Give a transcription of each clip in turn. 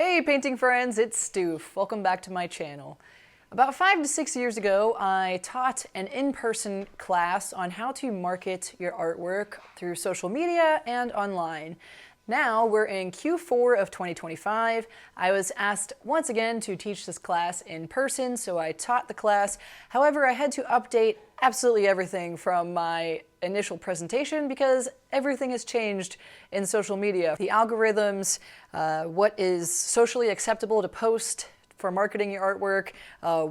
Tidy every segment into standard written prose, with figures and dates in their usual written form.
Hey painting friends, it's Stoof. Welcome back to my channel. About 5 to 6 years ago, I taught an in-person class on how to market your artwork through social media and online. Now we're in Q4 of 2025. I was asked once again to teach this class in person, so I taught the class. However, I had to update absolutely everything from my initial presentation because everything has changed in social media. The algorithms, what is socially acceptable to post for marketing your artwork,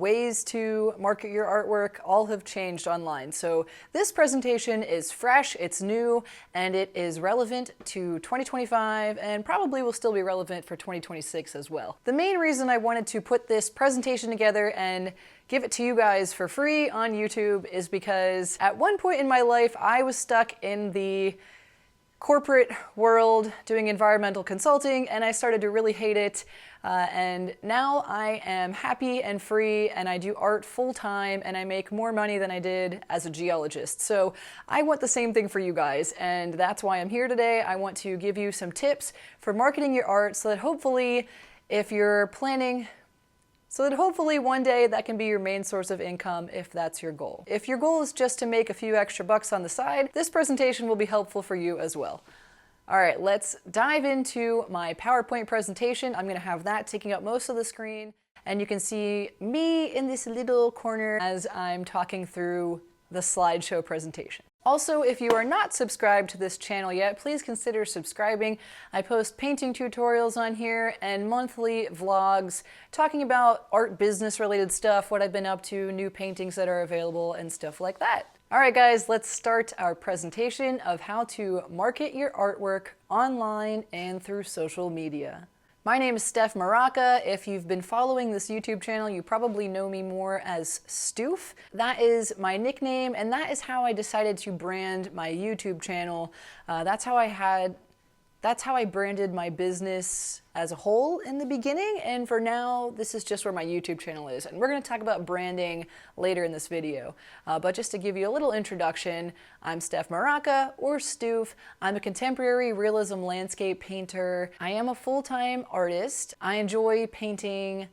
ways to market your artwork, all have changed online. So this presentation is fresh, it's new, and it is relevant to 2025 and probably will still be relevant for 2026 as well. The main reason I wanted to put this presentation together and give it to you guys for free on YouTube is because at one point in my life I was stuck in the corporate world doing environmental consulting and I started to really hate it. And now I am happy and free and I do art full-time and I make more money than I did as a geologist. So I want the same thing for you guys and that's why I'm here today. I want to give you some tips for marketing your art so that hopefully one day that can be your main source of income if that's your goal. If your goal is just to make a few extra bucks on the side, this presentation will be helpful for you as well. All right, let's dive into my PowerPoint presentation. I'm gonna have that taking up most of the screen, and you can see me in this little corner as I'm talking through the slideshow presentation. Also, if you are not subscribed to this channel yet, please consider subscribing. I post painting tutorials on here and monthly vlogs talking about art business related stuff, what I've been up to, new paintings that are available, and stuff like that. All right guys, let's start our presentation of how to market your artwork online and through social media. My name is Steph Moraca. If you've been following this YouTube channel, you probably know me more as Stoof. That is my nickname, and that is how I decided to brand my YouTube channel. That's how I branded my business as a whole in the beginning, and for now, this is just where my YouTube channel is. And we're gonna talk about branding later in this video. But just to give you a little introduction, I'm Steph Moraca, or Stoof. I'm a contemporary realism landscape painter. I am a full-time artist. I enjoy painting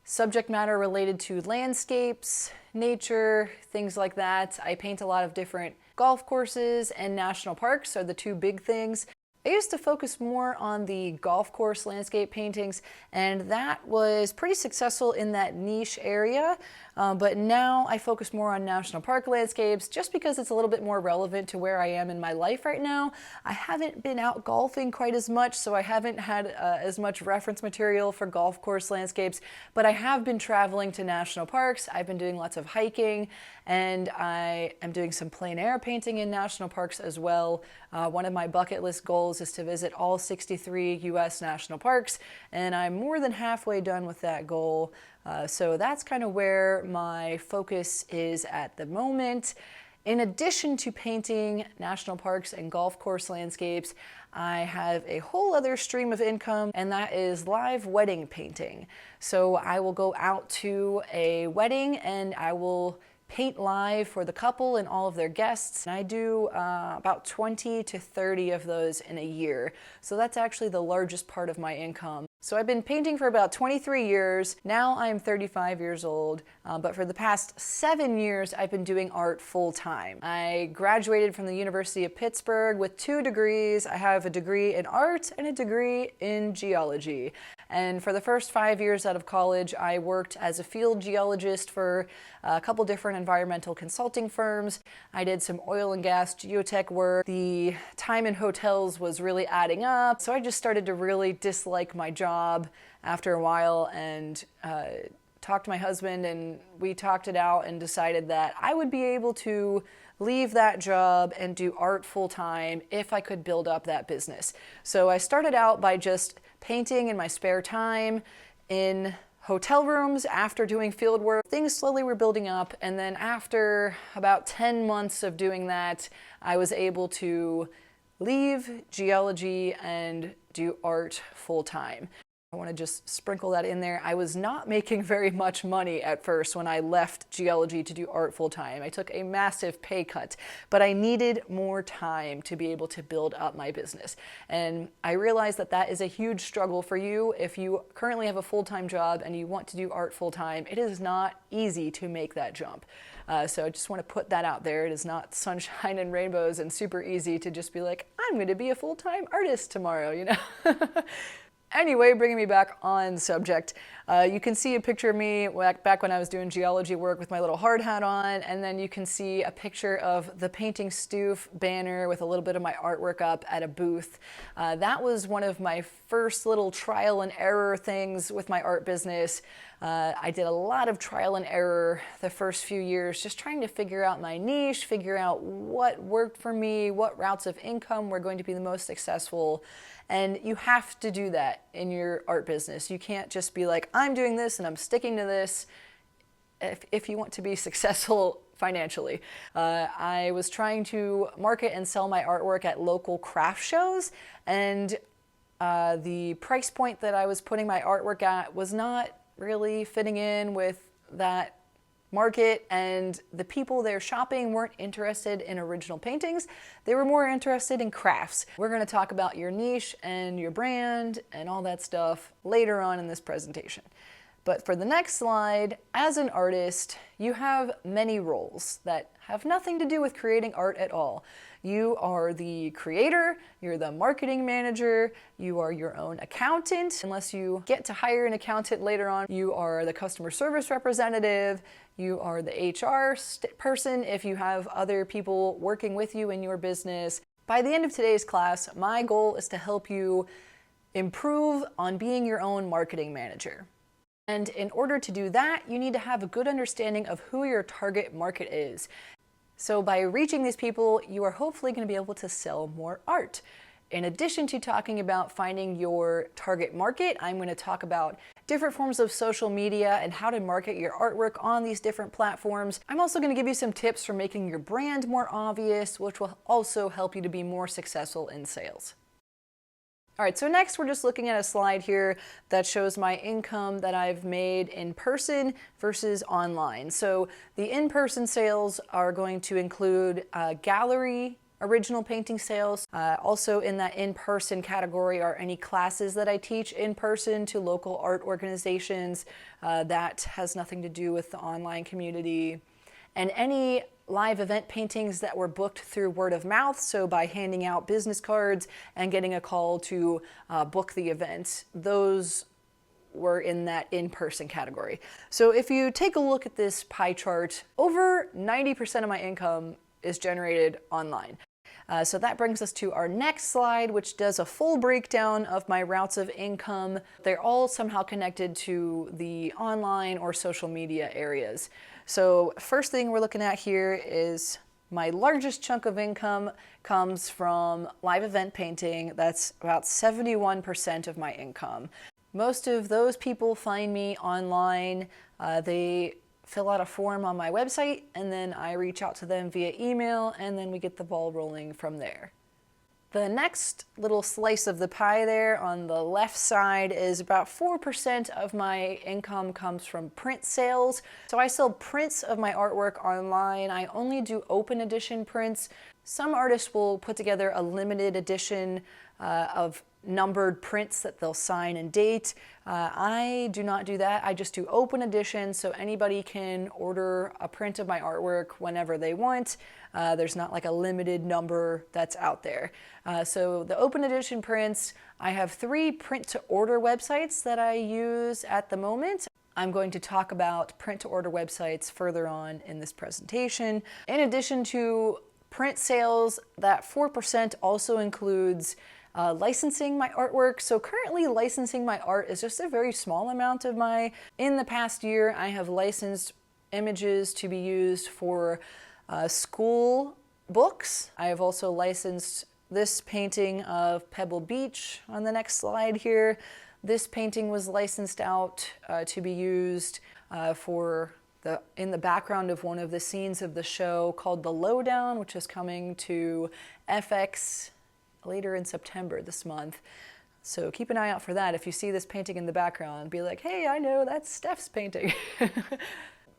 subject matter related to landscapes, nature, things like that. I paint a lot of different golf courses and national parks are the two big things. I used to focus more on the golf course landscape paintings, and that was pretty successful in that niche area, but now I focus more on national park landscapes just because it's a little bit more relevant to where I am in my life right now. I haven't been out golfing quite as much, so I haven't had as much reference material for golf course landscapes, but I have been traveling to national parks. I've been doing lots of hiking, and I am doing some plein air painting in national parks as well. One of my bucket list goals is to visit all 63 US national parks, and I'm more than halfway done with that goal. So that's kind of where my focus is at the moment. In addition to painting national parks and golf course landscapes, I have a whole other stream of income, and that is live wedding painting. So I will go out to a wedding and I will paint live for the couple and all of their guests. And I do about 20 to 30 of those in a year. So that's actually the largest part of my income. So I've been painting for about 23 years. Now I'm 35 years old, but for the past 7 years, I've been doing art full time. I graduated from the University of Pittsburgh with 2 degrees. I have a degree in art and a degree in geology. And for the first 5 years out of college, I worked as a field geologist for a couple different environmental consulting firms. I did some oil and gas geotech work. The time in hotels was really adding up, so I just started to really dislike my job after a while and talked to my husband, and we talked it out and decided that I would be able to leave that job and do art full time if I could build up that business. So I started out by just painting in my spare time in hotel rooms after doing field work. Things slowly were building up, and then after about 10 months of doing that, I was able to leave geology and do art full time. I want to just sprinkle that in there. I was not making very much money at first when I left geology to do art full time. I took a massive pay cut, but I needed more time to be able to build up my business. And I realized that that is a huge struggle for you. If you currently have a full-time job and you want to do art full time, it is not easy to make that jump. So I just want to put that out there. It is not sunshine and rainbows and super easy to just be like, I'm going to be a full-time artist tomorrow, you know? Anyway, bringing me back on subject, you can see a picture of me back when I was doing geology work with my little hard hat on, and then you can see a picture of the painting Stoof banner with a little bit of my artwork up at a booth. That was one of my first little trial and error things with my art business. I did a lot of trial and error the first few years, just trying to figure out my niche, figure out what worked for me, what routes of income were going to be the most successful. And you have to do that in your art business. You can't just be like, I'm doing this and I'm sticking to this if you want to be successful financially. I was trying to market and sell my artwork at local craft shows, and the price point that I was putting my artwork at was not really fitting in with that market, and the people there shopping weren't interested in original paintings. They were more interested in crafts. We're going to talk about your niche and your brand and all that stuff later on in this presentation. But for the next slide, as an artist, you have many roles that have nothing to do with creating art at all. You are the creator, you're the marketing manager, you are your own accountant, unless you get to hire an accountant later on. You are the customer service representative, you are the HR person if you have other people working with you in your business. By the end of today's class, my goal is to help you improve on being your own marketing manager. And in order to do that, you need to have a good understanding of who your target market is. So by reaching these people, you are hopefully going to be able to sell more art. In addition to talking about finding your target market, I'm going to talk about different forms of social media and how to market your artwork on these different platforms. I'm also going to give you some tips for making your brand more obvious, which will also help you to be more successful in sales. All right, so next we're just looking at a slide here that shows my income that I've made in person versus online. So the in-person sales are going to include gallery original painting sales. Also in that in-person category are any classes that I teach in person to local art organizations. That has nothing to do with the online community. And any live event paintings that were booked through word of mouth, so by handing out business cards and getting a call to book the event, those were in that in-person category. So if you take a look at this pie chart, over 90% of my income is generated online. So that brings us to our next slide, which does a full breakdown of my routes of income. They're all somehow connected to the online or social media areas. So first thing we're looking at here is my largest chunk of income comes from live event painting. That's about 71% of my income. Most of those people find me online. They fill out a form on my website, and then I reach out to them via email, and then we get the ball rolling from there. The next little slice of the pie there on the left side is about 4% of my income comes from print sales. So I sell prints of my artwork online. I only do open edition prints. Some artists will put together a limited edition of numbered prints that they'll sign and date. I do not do that. I just do open edition, so anybody can order a print of my artwork whenever they want. There's not like a limited number that's out there. So the open edition prints, I have 3 print to order websites that I use at the moment. I'm going to talk about print to order websites further on in this presentation. In addition to print sales, that 4% also includes licensing my artwork. So currently licensing my art is just a very small amount of in the past year, I have licensed images to be used for school books. I have also licensed this painting of Pebble Beach on the next slide here. This painting was licensed out to be used in the background of one of the scenes of the show called The Lowdown, which is coming to FX later in September this month. So keep an eye out for that. If you see this painting in the background, be like, hey, I know, that's Steph's painting.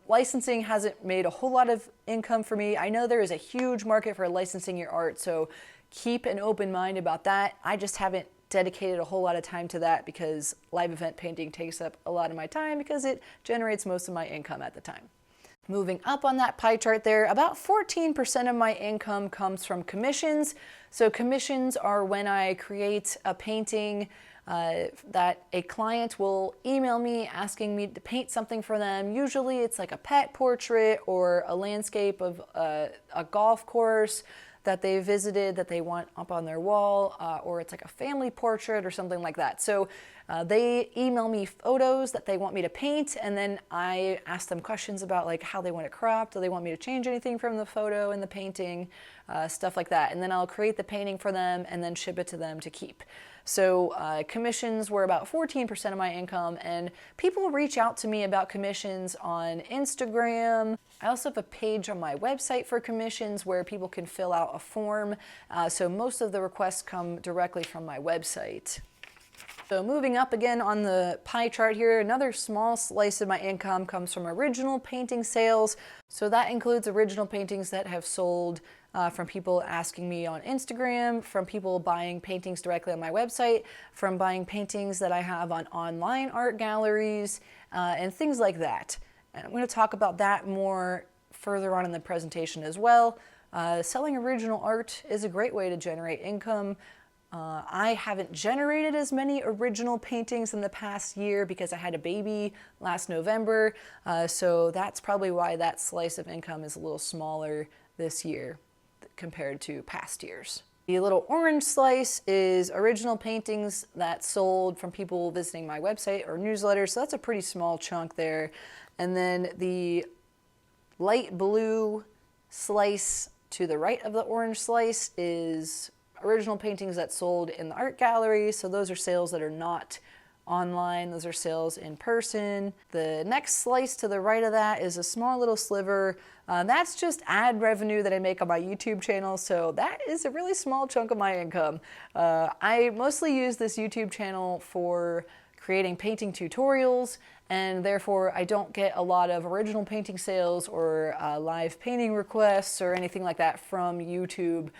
Licensing hasn't made a whole lot of income for me. I know there is a huge market for licensing your art, so keep an open mind about that. I just haven't dedicated a whole lot of time to that because live event painting takes up a lot of my time because it generates most of my income at the time. Moving up on that pie chart there, about 14% of my income comes from commissions. So commissions are when I create a painting that a client will email me asking me to paint something for them. Usually it's like a pet portrait or a landscape of a golf course that they visited that they want up on their wall, or it's like a family portrait or something like that. So they email me photos that they want me to paint, and then I ask them questions about like how they want it cropped, do they want me to change anything from the photo in the painting, stuff like that. And then I'll create the painting for them and then ship it to them to keep. So commissions were about 14% of my income, and people reach out to me about commissions on Instagram. I also have a page on my website for commissions where people can fill out a form. So most of the requests come directly from my website. So moving up again on the pie chart here, another small slice of my income comes from original painting sales. So that includes original paintings that have sold from people asking me on Instagram, from people buying paintings directly on my website, from buying paintings that I have on online art galleries, and things like that. And I'm going to talk about that more further on in the presentation as well. Selling original art is a great way to generate income. I haven't generated as many original paintings in the past year because I had a baby last November, so that's probably why that slice of income is a little smaller this year compared to past years. The little orange slice is original paintings that sold from people visiting my website or newsletter, so that's a pretty small chunk there. And then the light blue slice to the right of the orange slice is original paintings that sold in the art gallery, so those are sales that are not online, those are sales in person. The next slice to the right of that is a small little sliver. That's just ad revenue that I make on my YouTube channel, so that is a really small chunk of my income. I mostly use this YouTube channel for creating painting tutorials, and therefore I don't get a lot of original painting sales or live painting requests or anything like that from YouTube.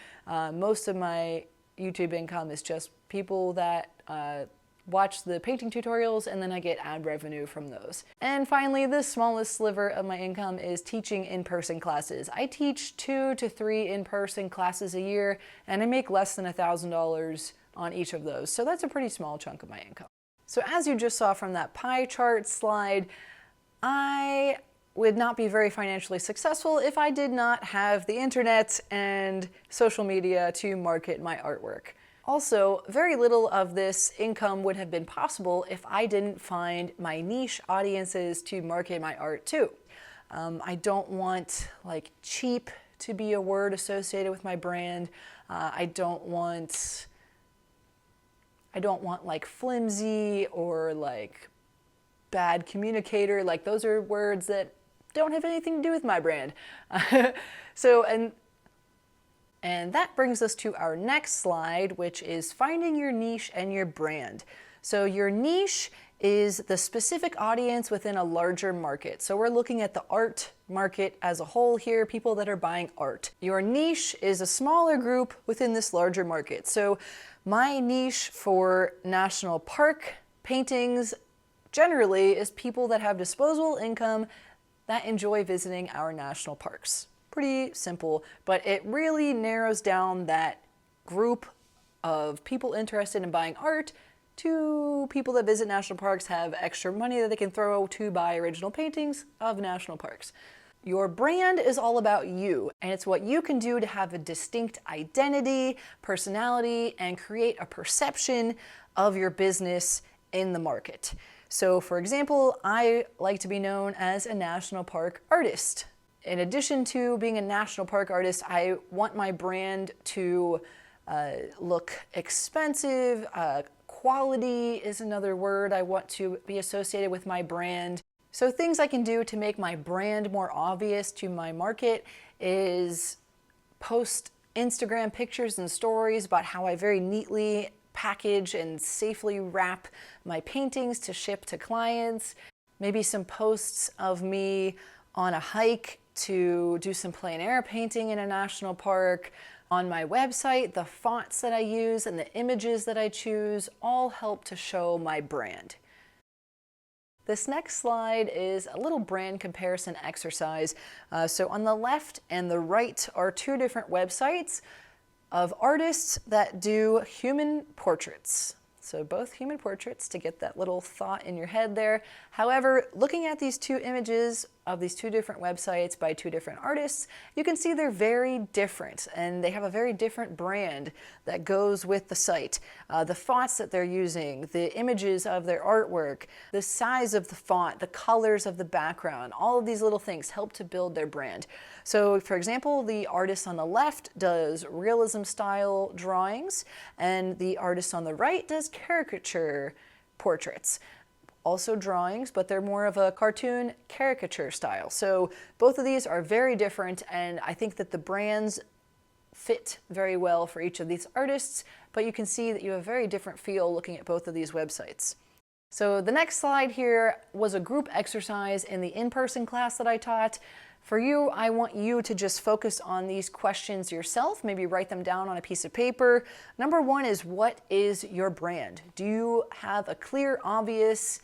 Most of my YouTube income is just people that watch the painting tutorials, and then I get ad revenue from those. And finally, the smallest sliver of my income is teaching in-person classes. I teach 2 to 3 in-person classes a year, and I make less than $1,000 on each of those. So that's a pretty small chunk of my income. So as you just saw from that pie chart slide, I would not be very financially successful if I did not have the internet and social media to market my artwork. Also, very little of this income would have been possible if I didn't find my niche audiences to market my art to. I don't want like cheap to be a word associated with my brand. I don't want like flimsy or like bad communicator. Like those are words that don't have anything to do with my brand. And that brings us to our next slide, which is finding your niche and your brand. So your niche is the specific audience within a larger market. So we're looking at the art market as a whole here, people that are buying art. Your niche is a smaller group within this larger market. So my niche for national park paintings generally is people that have disposable income that enjoy visiting our national parks. Pretty simple, but it really narrows down that group of people interested in buying art to people that visit national parks, have extra money that they can throw to buy original paintings of national parks. Your brand is all about you, and it's what you can do to have a distinct identity, personality, and create a perception of your business in the market. So for example, I like to be known as a national park artist. In addition to being a national park artist, I want my brand to look expensive. Quality is another word I want to be associated with my brand. So things I can do to make my brand more obvious to my market is post Instagram pictures and stories about how I very neatly package and safely wrap my paintings to ship to clients. Maybe some posts of me on a hike to do some plein air painting in a national park. On my website, the fonts that I use and the images that I choose all help to show my brand. This next slide is a little brand comparison exercise. So on the left and the right are two different websites of artists that do human portraits. So both human portraits, to get that little thought in your head there. However, looking at these two images of these two different websites by two different artists, you can see they're very different and they have a very different brand that goes with the site. The fonts that they're using, the images of their artwork, the size of the font, the colors of the background, all of these little things help to build their brand. So for example, the artist on the left does realism style drawings and the artist on the right does caricature portraits. Also drawings, but they're more of a cartoon caricature style. So both of these are very different, and I think that the brands fit very well for each of these artists, but you can see that you have a very different feel looking at both of these websites. So the next slide here was a group exercise in the in-person class that I taught. For you, I want you to just focus on these questions yourself, maybe write them down on a piece of paper. Number one is, what is your brand? Do you have a clear, obvious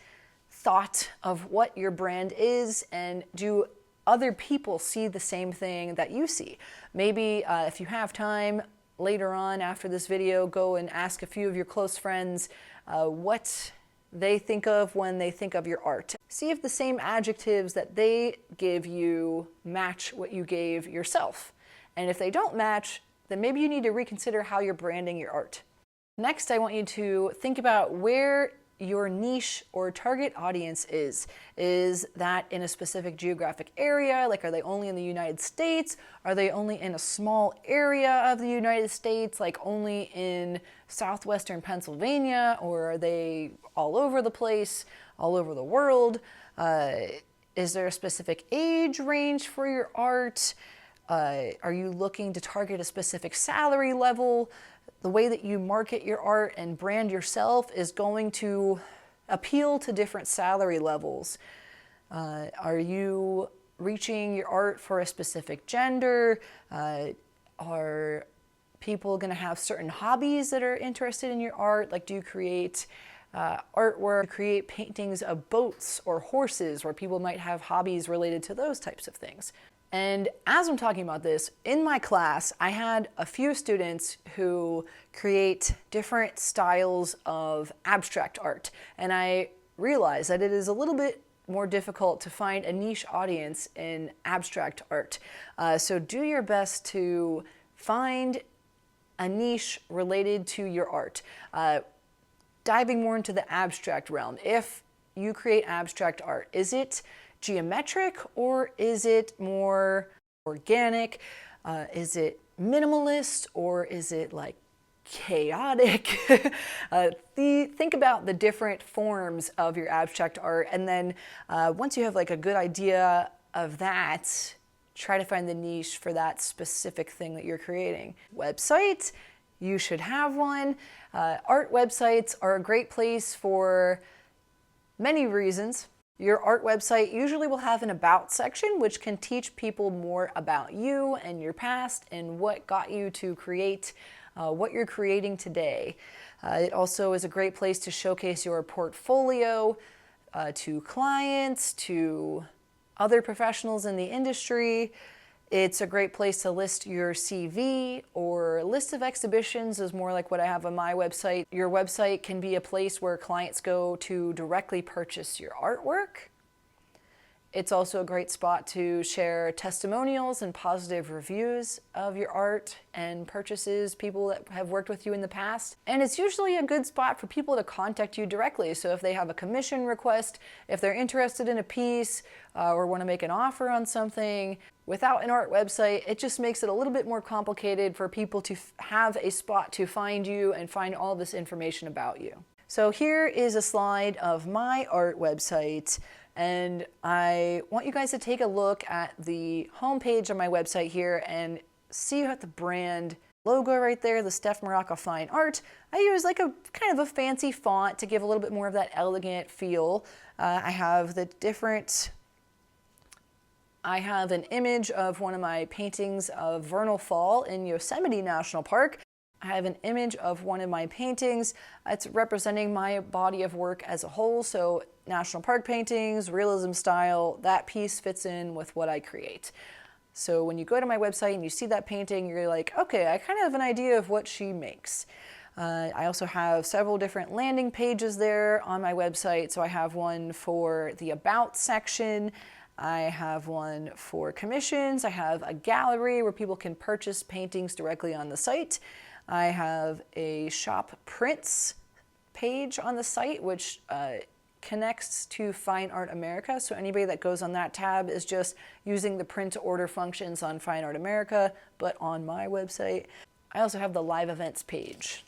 thought of what your brand is, and do other people see the same thing that you see? Maybe if you have time later on after this video, go and ask a few of your close friends what they think of when they think of your art. See if the same adjectives that they give you match what you gave yourself. And if they don't match, then maybe you need to reconsider how you're branding your art. Next, I want you to think about where your niche or target audience is. Is that in a specific geographic area? Like, are they only in the United States? Are they only in a small area of the United States, like only in southwestern Pennsylvania? Or are they all over the place, all over the world? Is there a specific age range for your art? Are you looking to target a specific salary level? The way that you market your art and brand yourself is going to appeal to different salary levels. Are you reaching your art for a specific gender? Are people going to have certain hobbies that are interested in your art? Like, do you create artwork, create paintings of boats or horses, where people might have hobbies related to those types of things? And as I'm talking about this, in my class, I had a few students who create different styles of abstract art. And I realized that it is a little bit more difficult to find a niche audience in abstract art. So do your best to find a niche related to your art. Diving more into the abstract realm, if you create abstract art, is it geometric or is it more organic? Is it minimalist or is it like chaotic? Think about the different forms of your abstract art, and then once you have like a good idea of that, try to find the niche for that specific thing that you're creating. Website, you should have one. Art websites are a great place for many reasons. Your art website usually will have an about section, which can teach people more about you and your past and what got you to create what you're creating today. It also is a great place to showcase your portfolio to clients, to other professionals in the industry. It's a great place to list your CV, or list of exhibitions is more like what I have on my website. Your website can be a place where clients go to directly purchase your artwork. It's also a great spot to share testimonials and positive reviews of your art and purchases, people that have worked with you in the past. And it's usually a good spot for people to contact you directly. So if they have a commission request, if they're interested in a piece, or want to make an offer on something, without an art website, it just makes it a little bit more complicated for people to have a spot to find you and find all this information about you. So here is a slide of my art website. And I want you guys to take a look at the homepage of my website here and see what the brand logo right there, the Steph Moraca Fine Art. I use like a kind of a fancy font to give a little bit more of that elegant feel. I have an image of one of my paintings of vernal fall in Yosemite National Park. I have an image of one of my paintings. It's representing my body of work as a whole. So national park paintings, realism style, that piece fits in with what I create. So when you go to my website and you see that painting, you're like, okay, I kind of have an idea of what she makes. I also have several different landing pages there on my website. So I have one for the About section. I have one for commissions. I have a gallery where people can purchase paintings directly on the site. I have a shop prints page on the site, which connects to Fine Art America. So anybody that goes on that tab is just using the print to order functions on Fine Art America, but on my website. I also have the live events page.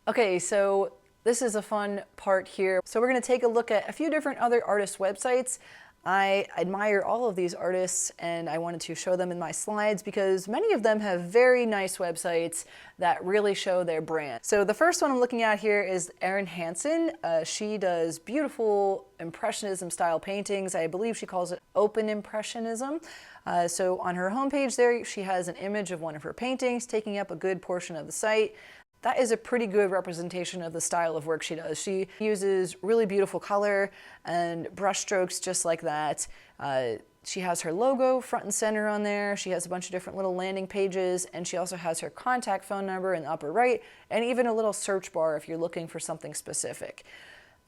Okay, so this is a fun part here. So we're going to take a look at a few different other artists' websites. I admire all of these artists and I wanted to show them in my slides because many of them have very nice websites that really show their brand. So the first one I'm looking at here is Erin Hansen. She does beautiful Impressionism style paintings. I believe she calls it Open Impressionism. So on her homepage there, she has an image of one of her paintings taking up a good portion of the site. That is a pretty good representation of the style of work she does. She uses really beautiful color and brush strokes just like that. She has her logo front and center on there. She has a bunch of different little landing pages, and she also has her contact phone number in the upper right, and even a little search bar if you're looking for something specific.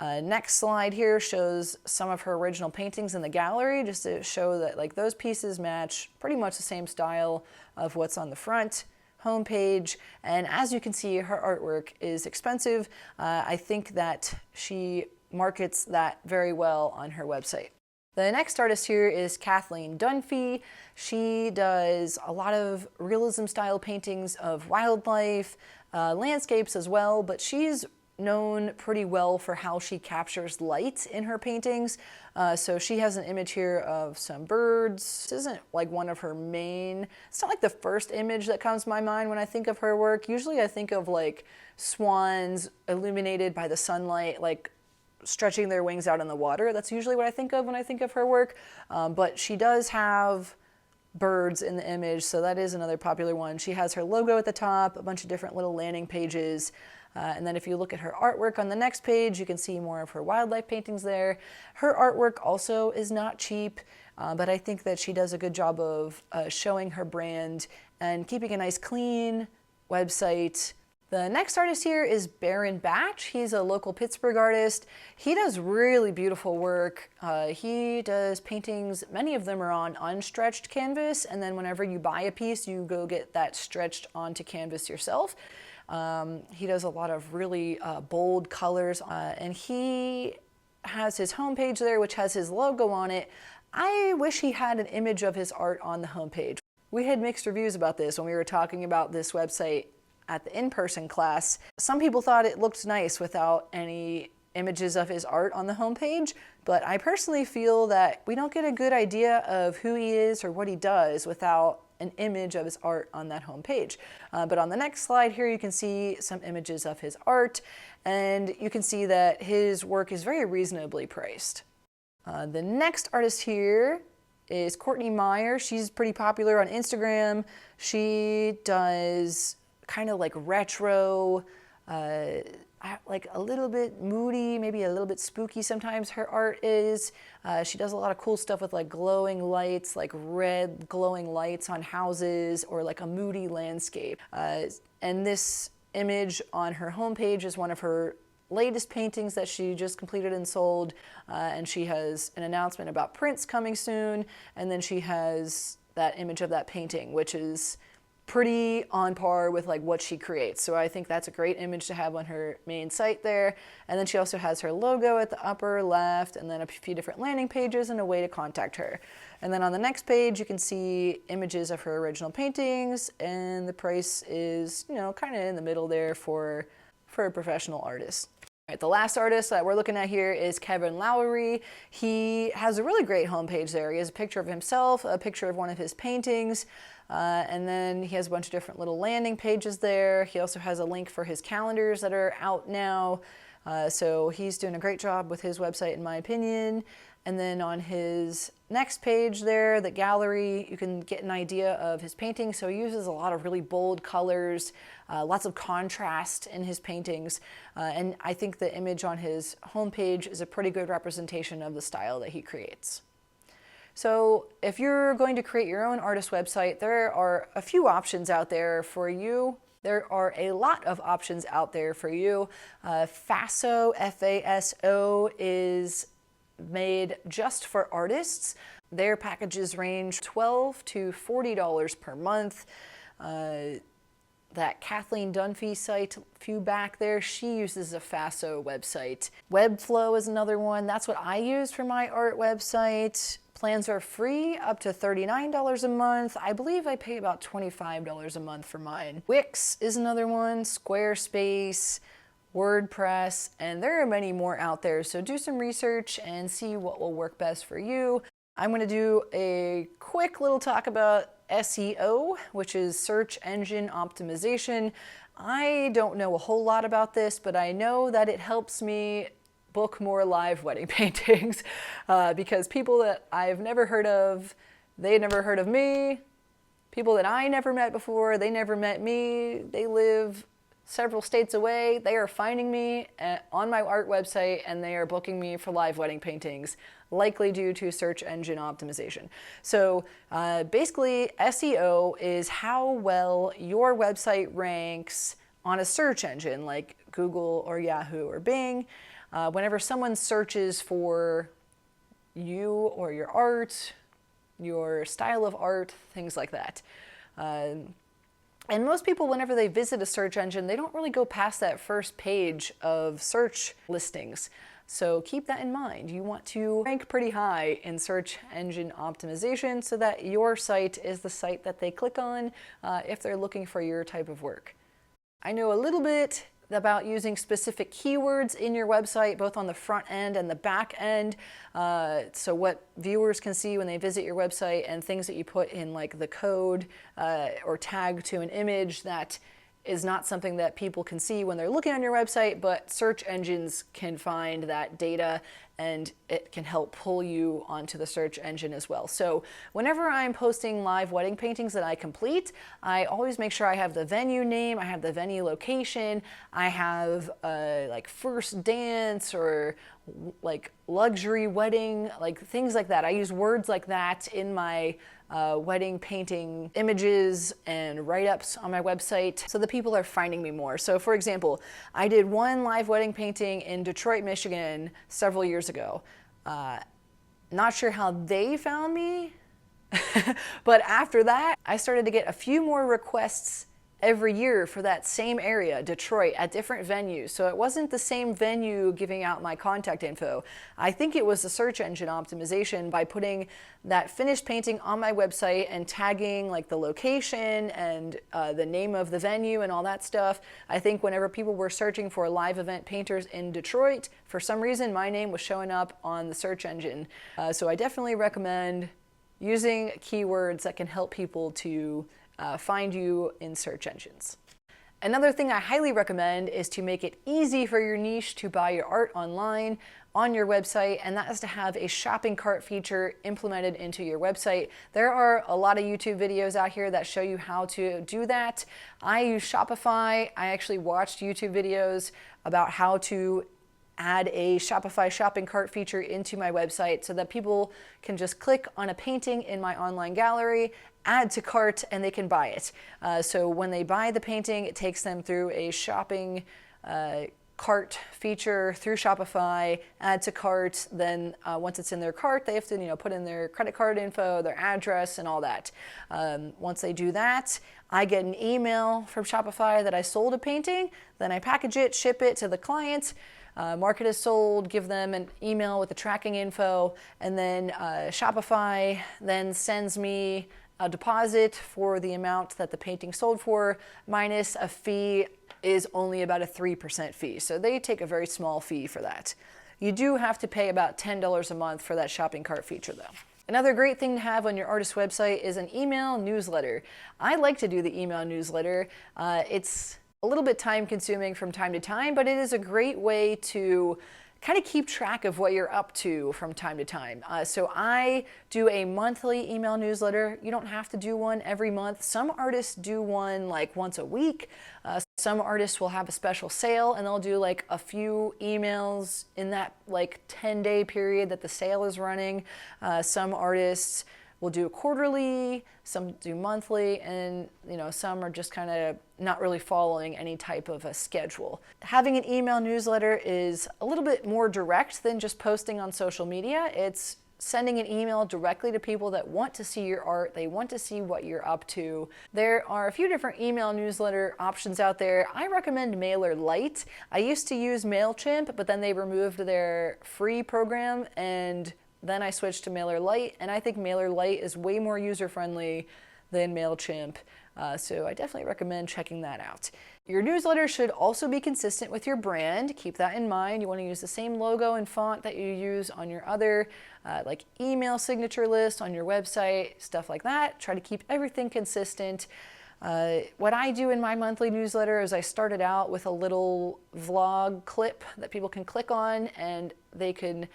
Next slide here shows some of her original paintings in the gallery, just to show that like those pieces match pretty much the same style of what's on the front homepage. And as you can see, her artwork is expensive. I think that she markets that very well on her website. The next artist here is Kathleen Dunphy. She does a lot of realism style paintings of wildlife, landscapes as well, but she's known pretty well for how she captures light in her paintings. So she has an image here of some birds. This isn't like one of her main, it's not like the first image that comes to my mind when I think of her work. Usually I think of like swans illuminated by the sunlight, like stretching their wings out in the water. That's usually what I think of when I think of her work. But she does have birds in the image, so that is another popular one. She has her logo at the top, a bunch of different little landing pages. And then if you look at her artwork on the next page, you can see more of her wildlife paintings there. Her artwork also is not cheap, but I think that she does a good job of showing her brand and keeping a nice clean website. The next artist here is Baron Batch. He's a local Pittsburgh artist. He does really beautiful work. He does paintings, many of them are on unstretched canvas, and then whenever you buy a piece, you go get that stretched onto canvas yourself. He does a lot of really bold colors, and he has his homepage there, which has his logo on it. I wish he had an image of his art on the homepage. We had mixed reviews about this when we were talking about this website at the in-person class. Some people thought it looked nice without any images of his art on the homepage, but I personally feel that we don't get a good idea of who he is or what he does without an image of his art on that homepage. But on the next slide here, you can see some images of his art, and you can see that his work is very reasonably priced. The next artist here is Courtney Meyer. She's pretty popular on Instagram. She does kind of like retro, like a little bit moody, maybe a little bit spooky sometimes her art is. She does a lot of cool stuff with like glowing lights, like red glowing lights on houses, or like a moody landscape. And this image on her homepage is one of her latest paintings that she just completed and sold. And she has an announcement about prints coming soon. And then she has that image of that painting, which is pretty on par with like what she creates. So I think that's a great image to have on her main site there. And then she also has her logo at the upper left, and then a few different landing pages and a way to contact her. And then on the next page, you can see images of her original paintings, and the price is, you know, kind of in the middle there for a professional artist. All right, the last artist that we're looking at here is Kevin Lowry. He has a really great homepage there. He has a picture of himself, a picture of one of his paintings, and then he has a bunch of different little landing pages there. He also has a link for his calendars that are out now. So he's doing a great job with his website, in my opinion. And then on his next page there, the gallery, you can get an idea of his paintings. So he uses a lot of really bold colors, lots of contrast in his paintings. And I think the image on his homepage is a pretty good representation of the style that he creates. So if you're going to create your own artist website, there are a few options out there for you. There are a lot of options out there for you. FASO, F-A-S-O, is made just for artists. Their packages range $12 to $40 per month. That Kathleen Dunphy site, few back there, she uses a FASO website. Webflow is another one. That's what I use for my art website. Plans are free up to $39 a month. I believe I pay about $25 a month for mine. Wix is another one, Squarespace, WordPress, and there are many more out there. So do some research and see what will work best for you. I'm going to do a quick little talk about SEO, which is search engine optimization. I don't know a whole lot about this, but I know that it helps me book more live wedding paintings because people that I've never heard of, they never heard of me. People that I never met before, they never met me. They live several states away. They are finding me on my art website and they are booking me for live wedding paintings, likely due to search engine optimization. So basically SEO is how well your website ranks on a search engine like Google or Yahoo or Bing. Whenever someone searches for you or your art, your style of art, things like that. And most people, whenever they visit a search engine, they don't really go past that first page of search listings. So keep that in mind. You want to rank pretty high in search engine optimization so that your site is the site that they click on if they're looking for your type of work. I know a little bit about using specific keywords in your website, both on the front end and the back end. So what viewers can see when they visit your website and things that you put in like the code or tag to an image that is not something that people can see when they're looking on your website, but search engines can find that data and it can help pull you onto the search engine as well. So whenever I'm posting live wedding paintings that I complete, I always make sure I have the venue name, I have the venue location, I have like first dance or like luxury wedding, like things like that. I use words like that in my wedding painting images and write-ups on my website so that people are finding me more. So for example, I did one live wedding painting in Detroit, Michigan several years ago. Not sure how they found me, but after that, I started to get a few more requests every year for that same area, Detroit, at different venues. So it wasn't the same venue giving out my contact info. I think it was the search engine optimization by putting that finished painting on my website and tagging like the location and the name of the venue and all that stuff. I think whenever people were searching for live event painters in Detroit, for some reason my name was showing up on the search engine. So I definitely recommend using keywords that can help people to find you in search engines. Another thing I highly recommend is to make it easy for your niche to buy your art online on your website, and that is to have a shopping cart feature implemented into your website. There are a lot of YouTube videos out here that show you how to do that. I use Shopify. I actually watched YouTube videos about how to add a Shopify shopping cart feature into my website so that people can just click on a painting in my online gallery, add to cart, and they can buy it. So when they buy the painting, it takes them through a shopping cart feature through Shopify, add to cart, then once it's in their cart, they have to put in their credit card info, their address, and all that. Once they do that, I get an email from Shopify that I sold a painting, then I package it, ship it to the client, mark it as sold, give them an email with the tracking info, and then Shopify then sends me a deposit for the amount that the painting sold for, minus a fee is only about a 3% fee. So they take a very small fee for that. You do have to pay about $10 a month for that shopping cart feature though. Another great thing to have on your artist website is an email newsletter. I like to do the email newsletter. It's a little bit time consuming from time to time, but it is a great way to kind of keep track of what you're up to from time to time. So I do a monthly email newsletter. You don't have to do one every month. Some artists do one like once a week. Some artists will have a special sale and they'll do like a few emails in that like 10-day period that the sale is running. Some artists will do quarterly, some do monthly, and some are just kind of not really following any type of a schedule. Having an email newsletter is a little bit more direct than just posting on social media. It's sending an email directly to people that want to see your art, they want to see what you're up to. There are a few different email newsletter options out there. I recommend MailerLite. I used to use MailChimp, but then they removed their free program and then I switched to MailerLite, and I think MailerLite is way more user-friendly than MailChimp, so I definitely recommend checking that out. Your newsletter should also be consistent with your brand. Keep that in mind. You want to use the same logo and font that you use on your other like email signature list on your website, stuff like that. Try to keep everything consistent. What I do in my monthly newsletter is I started out with a little vlog clip that people can click on and they can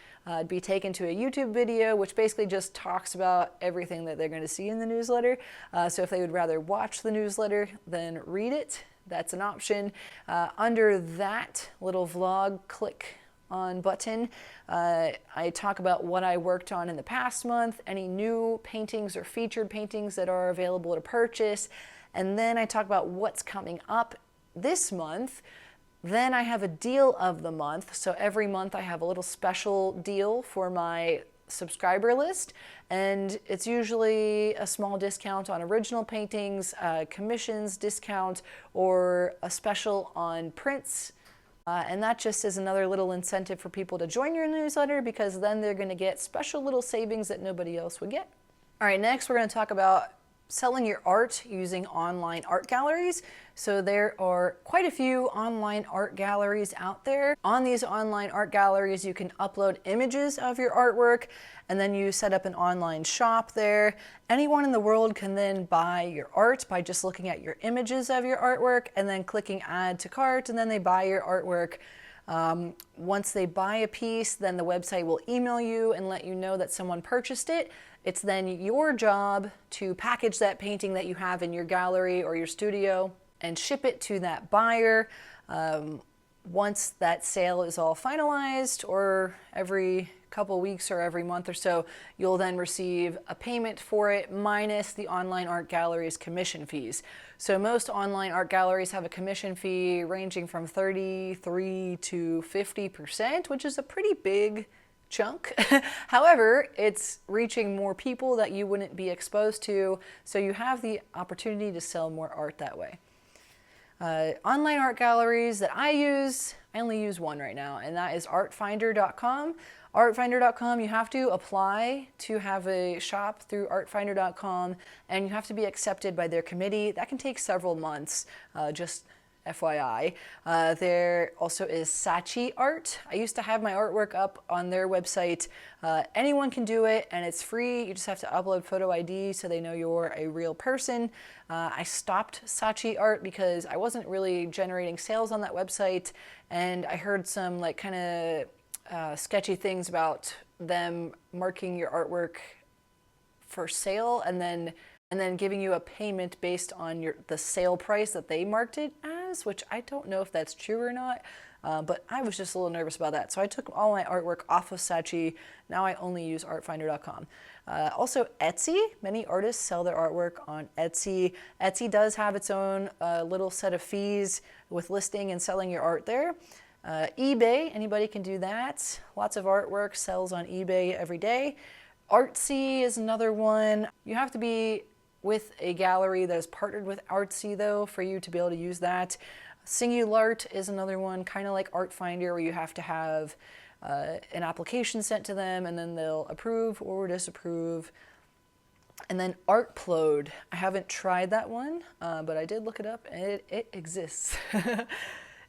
be taken to a YouTube video, which basically just talks about everything that they're going to see in the newsletter. So if they would rather watch the newsletter than read it, that's an option. Under that little vlog click on button, I talk about what I worked on in the past month, any new paintings or featured paintings that are available to purchase. And then I talk about what's coming up this month. Then I have a deal of the month. So every month I have a little special deal for my subscriber list. And it's usually a small discount on original paintings, commissions discount, or a special on prints. And that just is another little incentive for people to join your newsletter because then they're going to get special little savings that nobody else would get. All right, next we're going to talk about selling your art using online art galleries. So there are quite a few online art galleries out there. On these online art galleries, you can upload images of your artwork and then you set up an online shop there. Anyone in the world can then buy your art by just looking at your images of your artwork and then clicking add to cart, and then they buy your artwork. Once they buy a piece, then the website will email you and let you know that someone purchased it. It's then your job to package that painting that you have in your gallery or your studio and ship it to that buyer. Once that sale is all finalized, or every couple weeks or every month or so, you'll then receive a payment for it minus the online art gallery's commission fees. So most online art galleries have a commission fee ranging from 33 to 50%, which is a pretty big chunk. However, it's reaching more people that you wouldn't be exposed to, so you have the opportunity to sell more art that way. Online art galleries that I only use one right now, and that is artfinder.com. Artfinder.com, you have to apply to have a shop through artfinder.com, and you have to be accepted by their committee. That can take several months, just FYI. There also is Saatchi Art. I used to have my artwork up on their website. Anyone can do it, and it's free. You just have to upload photo ID so they know you're a real person. I stopped Saatchi Art because I wasn't really generating sales on that website, and I heard some like kind of sketchy things about them marking your artwork for sale and then giving you a payment based on the sale price that they marked it as, which I don't know if that's true or not, but I was just a little nervous about that. So I took all my artwork off of Saatchi. Now I only use artfinder.com. Also Etsy. Many artists sell their artwork on Etsy. Etsy does have its own little set of fees with listing and selling your art there. eBay, anybody can do that. Lots of artwork sells on eBay every day. Artsy is another one. You have to be with a gallery that is partnered with Artsy though for you to be able to use that. Singulart is another one, kind of like Artfinder, where you have to have an application sent to them and then they'll approve or disapprove. And then Artplode. I haven't tried that one, but I did look it up and it exists.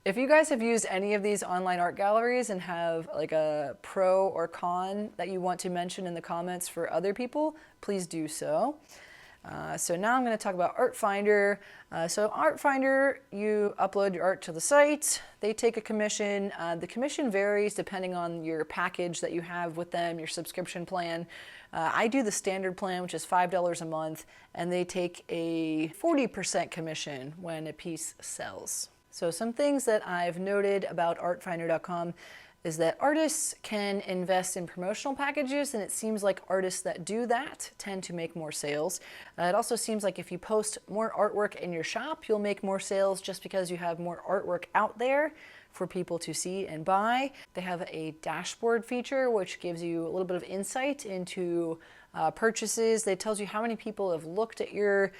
If you guys have used any of these online art galleries and have like a pro or con that you want to mention in the comments for other people, please do so. So now I'm going to talk about Art Finder. So Art Finder, you upload your art to the site. They take a commission. The commission varies depending on your package that you have with them, your subscription plan. I do the standard plan, which is $5 a month, and they take a 40% commission when a piece sells. So some things that I've noted about artfinder.com is that artists can invest in promotional packages, and it seems like artists that do that tend to make more sales. It also seems like if you post more artwork in your shop, you'll make more sales just because you have more artwork out there for people to see and buy. They have a dashboard feature which gives you a little bit of insight into purchases. It tells you how many people have looked at your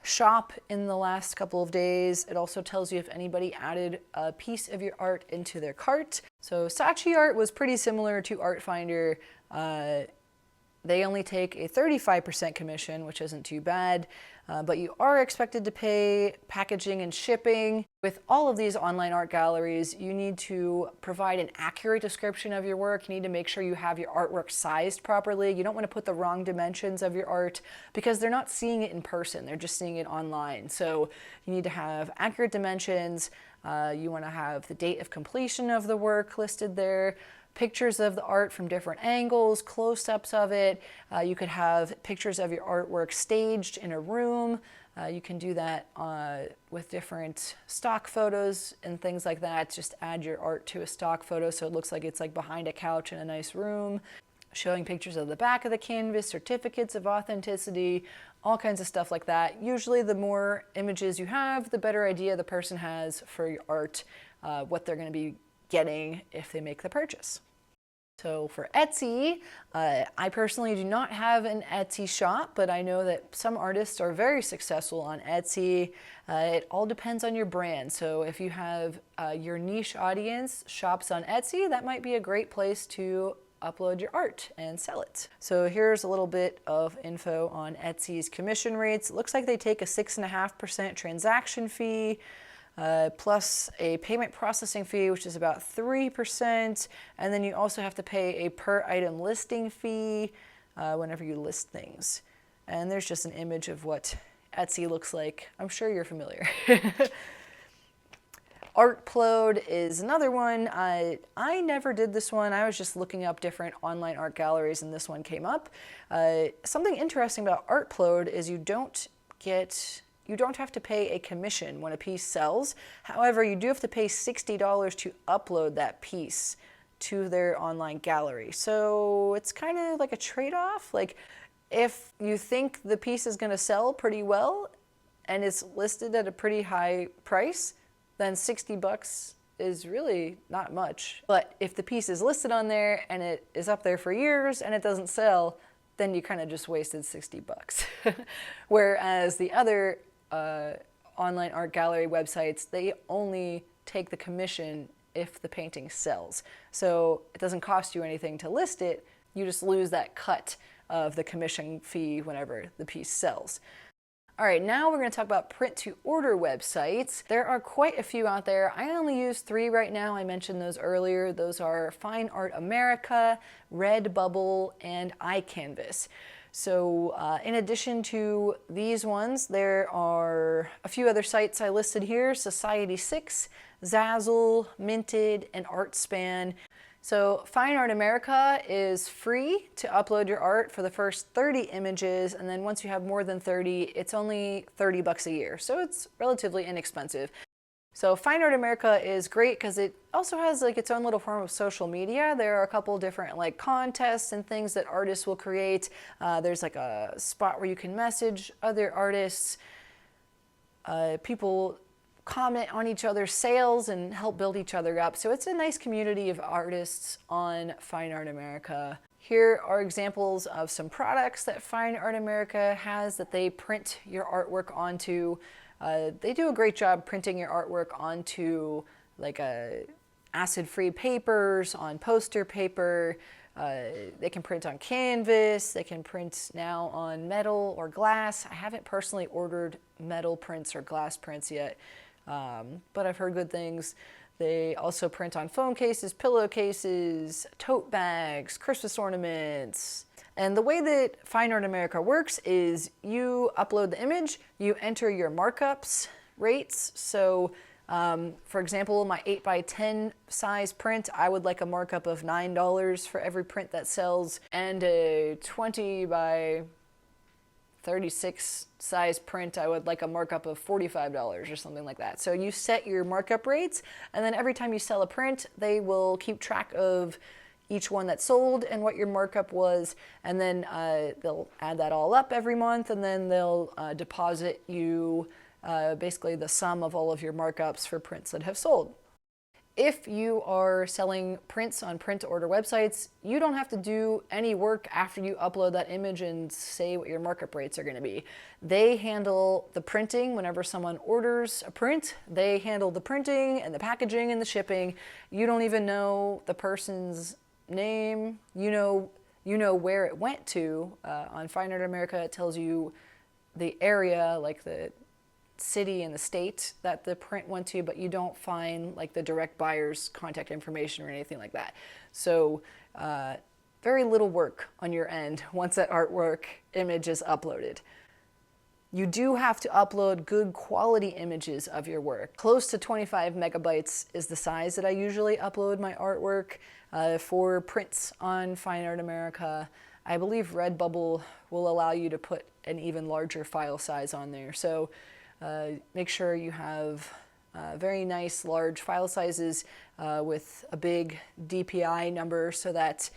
shop in the last couple of days. It also tells you if anybody added a piece of your art into their cart. So Saatchi Art was pretty similar to Art Finder. They only take a 35% commission, which isn't too bad, but you are expected to pay packaging and shipping. With all of these online art galleries, you need to provide an accurate description of your work. You need to make sure you have your artwork sized properly. You don't want to put the wrong dimensions of your art because they're not seeing it in person, they're just seeing it online. So you need to have accurate dimensions. You want to have the date of completion of the work listed there, pictures of the art from different angles, close-ups of it. You could have pictures of your artwork staged in a room. You can do that with different stock photos and things like that. Just add your art to a stock photo so it looks like it's like behind a couch in a nice room. Showing pictures of the back of the canvas, certificates of authenticity, all kinds of stuff like that. Usually the more images you have, the better idea the person has for your art, what they're going to be getting if they make the purchase. So for Etsy, I personally do not have an Etsy shop, but I know that some artists are very successful on Etsy. It all depends on your brand. So if you have your niche audience shops on Etsy, that might be a great place to upload your art and sell it. So here's a little bit of info on Etsy's commission rates. It looks like they take a 6.5% transaction fee, plus a payment processing fee, which is about 3%. And then you also have to pay a per item listing fee whenever you list things. And there's just an image of what Etsy looks like. I'm sure you're familiar. Artplode is another one. I never did this one. I was just looking up different online art galleries and this one came up. Something interesting about Artplode is you don't have to pay a commission when a piece sells. However, you do have to pay $60 to upload that piece to their online gallery. So it's kind of like a trade-off. Like if you think the piece is going to sell pretty well and it's listed at a pretty high price, then $60 is really not much. But if the piece is listed on there and it is up there for years and it doesn't sell, then you kind of just wasted $60. Whereas the other online art gallery websites, they only take the commission if the painting sells. So it doesn't cost you anything to list it, you just lose that cut of the commission fee whenever the piece sells. All right, now we're going to talk about print-to-order websites. There are quite a few out there. I only use 3 right now. I mentioned those earlier. Those are Fine Art America, Redbubble, and iCanvas. So in addition to these ones, there are a few other sites I listed here: Society6, Zazzle, Minted, and ArtSpan. So Fine Art America is free to upload your art for the first 30 images, and then once you have more than 30, it's only $30 a year. So it's relatively inexpensive. So Fine Art America is great because it also has like its own little form of social media. There are a couple different like contests and things that artists will create. There's like a spot where you can message other artists. People comment on each other's sales and help build each other up. So it's a nice community of artists on Fine Art America. Here are examples of some products that Fine Art America has that they print your artwork onto. They do a great job printing your artwork onto like acid-free papers, on poster paper. They can print on canvas, they can print now on metal or glass. I haven't personally ordered metal prints or glass prints yet, but I've heard good things. They also print on phone cases, pillowcases, tote bags, Christmas ornaments. And the way that Fine Art America works is you upload the image, you enter your markups rates. So for example, my 8x10 size print, I would like a markup of $9 for every print that sells, and a 20x36 size print, I would like a markup of $45 or something like that. So you set your markup rates, and then every time you sell a print, they will keep track of each one that sold and what your markup was, and then they'll add that all up every month, and then they'll deposit you basically the sum of all of your markups for prints that have sold. If you are selling prints on print to order websites, you don't have to do any work after you upload that image and say what your markup rates are going to be. They handle the printing whenever someone orders a print. They handle the printing and the packaging and the shipping. You don't even know the person's name. You know where it went to. On Fine Art America, it tells you the area, like the city and the state that the print went to, but you don't find like the direct buyer's contact information or anything like that. So very little work on your end once that artwork image is uploaded. You do have to upload good quality images of your work. Close to 25 megabytes is the size that I usually upload my artwork for prints on Fine Art America. I believe Redbubble will allow you to put an even larger file size on there. So make sure you have very nice large file sizes with a big DPI number so that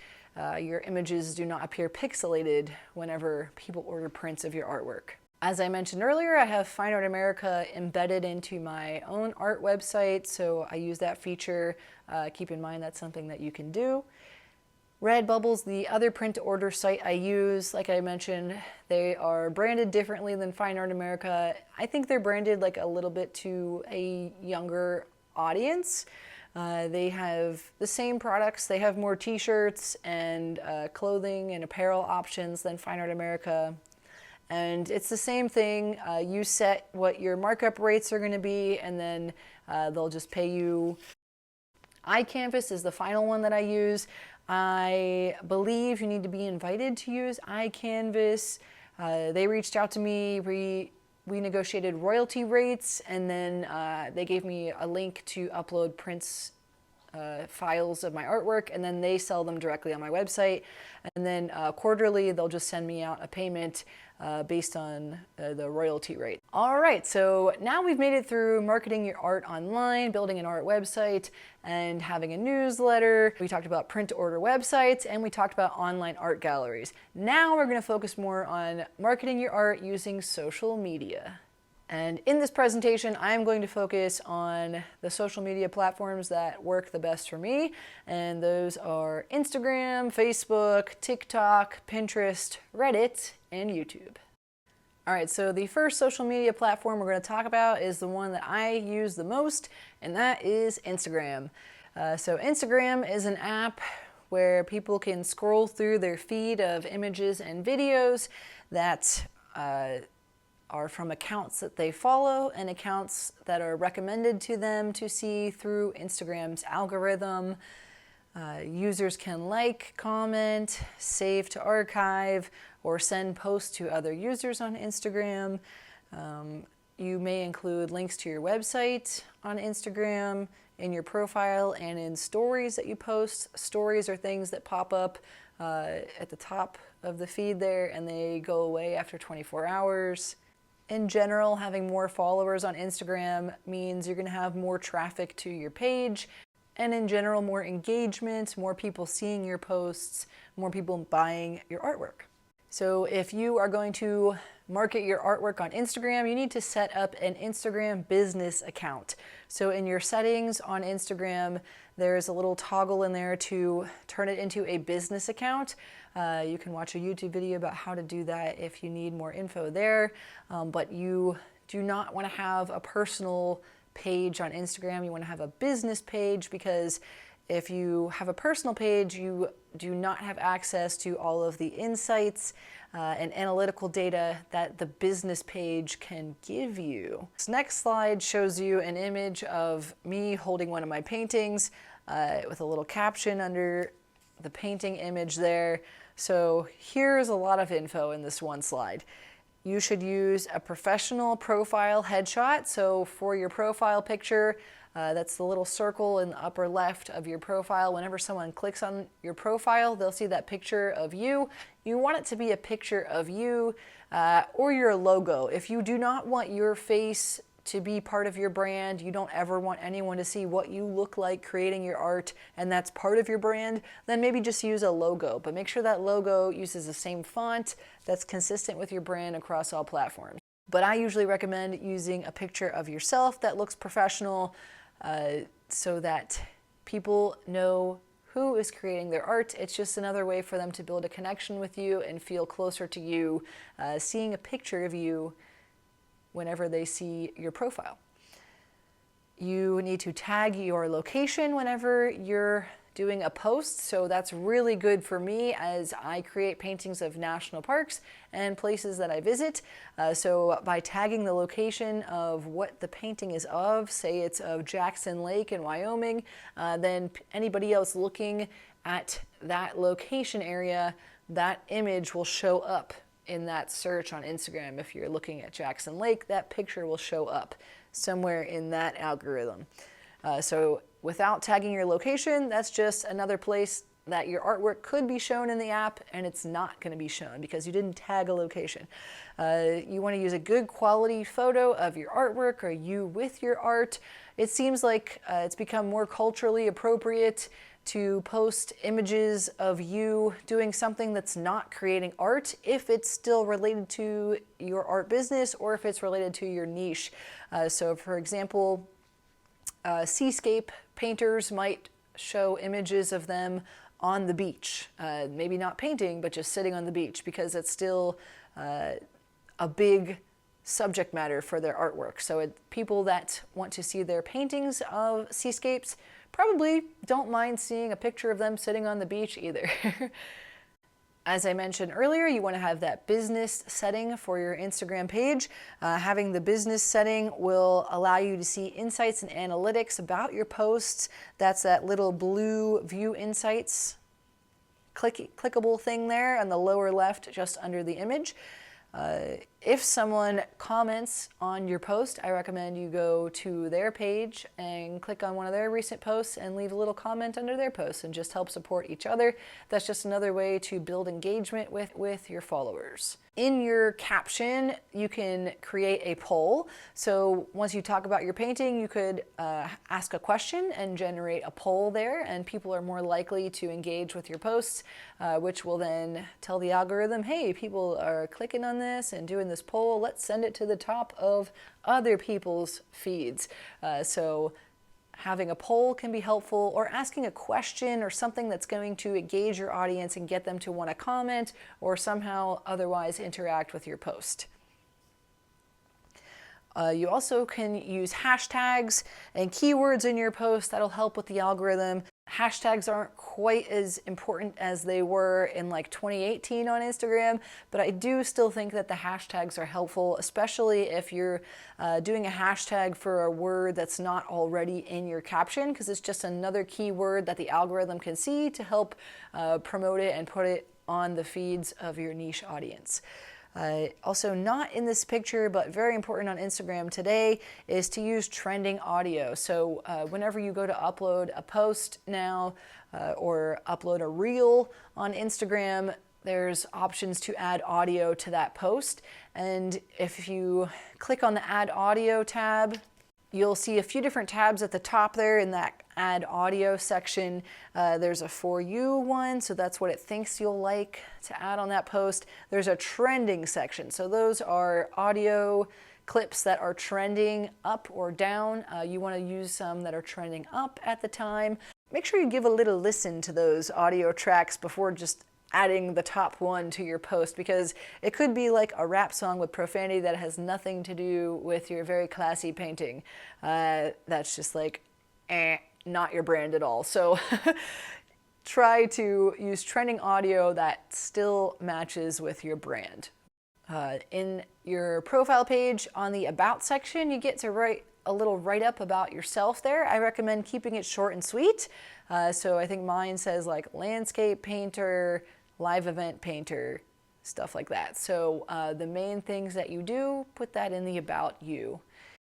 your images do not appear pixelated whenever people order prints of your artwork. As I mentioned earlier, I have Fine Art America embedded into my own art website, so I use that feature. Keep in mind that's something that you can do. Redbubble's the other print to order site I use. Like I mentioned, they are branded differently than Fine Art America. I think they're branded like a little bit to a younger audience. They have the same products. They have more t-shirts and clothing and apparel options than Fine Art America. And it's the same thing. You set what your markup rates are going to be, and then they'll just pay you. iCanvas is the final one that I use. I believe you need to be invited to use iCanvas. They reached out to me, we negotiated royalty rates, and then they gave me a link to upload prints, files of my artwork, and then they sell them directly on my website. And then quarterly, they'll just send me out a payment based on the royalty rate. All right, so now we've made it through marketing your art online, building an art website, and having a newsletter. We talked about print to order websites, and we talked about online art galleries. Now we're going to focus more on marketing your art using social media. And in this presentation, I'm going to focus on the social media platforms that work the best for me, and those are Instagram, Facebook, TikTok, Pinterest, Reddit, and YouTube. All right, so the first social media platform we're going to talk about is the one that I use the most, and that is Instagram. So Instagram is an app where people can scroll through their feed of images and videos that are from accounts that they follow and accounts that are recommended to them to see through Instagram's algorithm. Users can like, comment, save to archive, or send posts to other users on Instagram. You may include links to your website on Instagram, in your profile, and in stories that you post. Stories are things that pop up at the top of the feed there, and they go away after 24 hours. In general, having more followers on Instagram means you're going to have more traffic to your page, and in general, more engagement, more people seeing your posts, more people buying your artwork. So if you are going to market your artwork on Instagram, you need to set up an Instagram business account. So in your settings on Instagram, there's a little toggle in there to turn it into a business account. You can watch a YouTube video about how to do that if you need more info there, but you do not want to have a personal page on Instagram. You want to have a business page because If you have a personal page, you do not have access to all of the insights and analytical data that the business page can give you. This next slide shows you an image of me holding one of my paintings with a little caption under the painting image there. So here's a lot of info in this one slide. You should use a professional profile headshot. So for your profile picture, that's the little circle in the upper left of your profile. Whenever someone clicks on your profile, they'll see that picture of you. You want it to be a picture of you or your logo. If you do not want your face to be part of your brand, you don't ever want anyone to see what you look like creating your art, and that's part of your brand, then maybe just use a logo. But make sure that logo uses the same font that's consistent with your brand across all platforms. But I usually recommend using a picture of yourself that looks professional, so that people know who is creating their art. It's just another way for them to build a connection with you and feel closer to you, seeing a picture of you whenever they see your profile. You need to tag your location whenever you're doing a post, so that's really good for me as I create paintings of national parks and places that I visit. So by tagging the location of what the painting is of, say it's of Jackson Lake in Wyoming, then anybody else looking at that location area, that image will show up in that search on Instagram. If you're looking at Jackson Lake, that picture will show up somewhere in that algorithm. So without tagging your location, that's just another place that your artwork could be shown in the app, and it's not going to be shown because you didn't tag a location. You want to use a good quality photo of your artwork or you with your art. It seems like it's become more culturally appropriate to post images of you doing something that's not creating art if it's still related to your art business or if it's related to your niche. So for example, seascape painters might show images of them on the beach. Maybe not painting, but just sitting on the beach, because it's still a big subject matter for their artwork. So people that want to see their paintings of seascapes probably don't mind seeing a picture of them sitting on the beach either. As I mentioned earlier, you want to have that business setting for your Instagram page. Having the business setting will allow you to see insights and analytics about your posts. That's that little blue view insights clickable thing there on the lower left, just under the image. If someone comments on your post, I recommend you go to their page and click on one of their recent posts and leave a little comment under their post and just help support each other. That's just another way to build engagement with your followers. In your caption, you can create a poll. So once you talk about your painting, you could ask a question and generate a poll there, and people are more likely to engage with your posts, which will then tell the algorithm, hey, people are clicking on this and doing this poll. Let's send it to the top of other people's feeds. So having a poll can be helpful, or asking a question or something that's going to engage your audience and get them to want to comment or somehow otherwise interact with your post. You also can use hashtags and keywords in your post. That'll help with the algorithm. Hashtags aren't quite as important as they were in like 2018 on Instagram, but I do still think that the hashtags are helpful, especially if you're doing a hashtag for a word that's not already in your caption, because it's just another keyword that the algorithm can see to help promote it and put it on the feeds of your niche audience. Also not in this picture, but very important on Instagram today, is to use trending audio. So whenever you go to upload a post now or upload a reel on Instagram, there's options to add audio to that post. And if you click on the Add Audio tab, you'll see a few different tabs at the top there in that Add Audio section. There's a For You one, so that's what it thinks you'll like to add on that post. There's a trending section, so those are audio clips that are trending up or down. You want to use some that are trending up at the time. Make sure you give a little listen to those audio tracks before just adding the top one to your post, because it could be like a rap song with profanity that has nothing to do with your very classy painting. That's just like, not your brand at all. So try to use trending audio that still matches with your brand. In your profile page on the About section, you get to write a little write-up about yourself there. I recommend keeping it short and sweet. So I think mine says like landscape painter, live event painter, stuff like that. So the main things that you do, put that in the About You.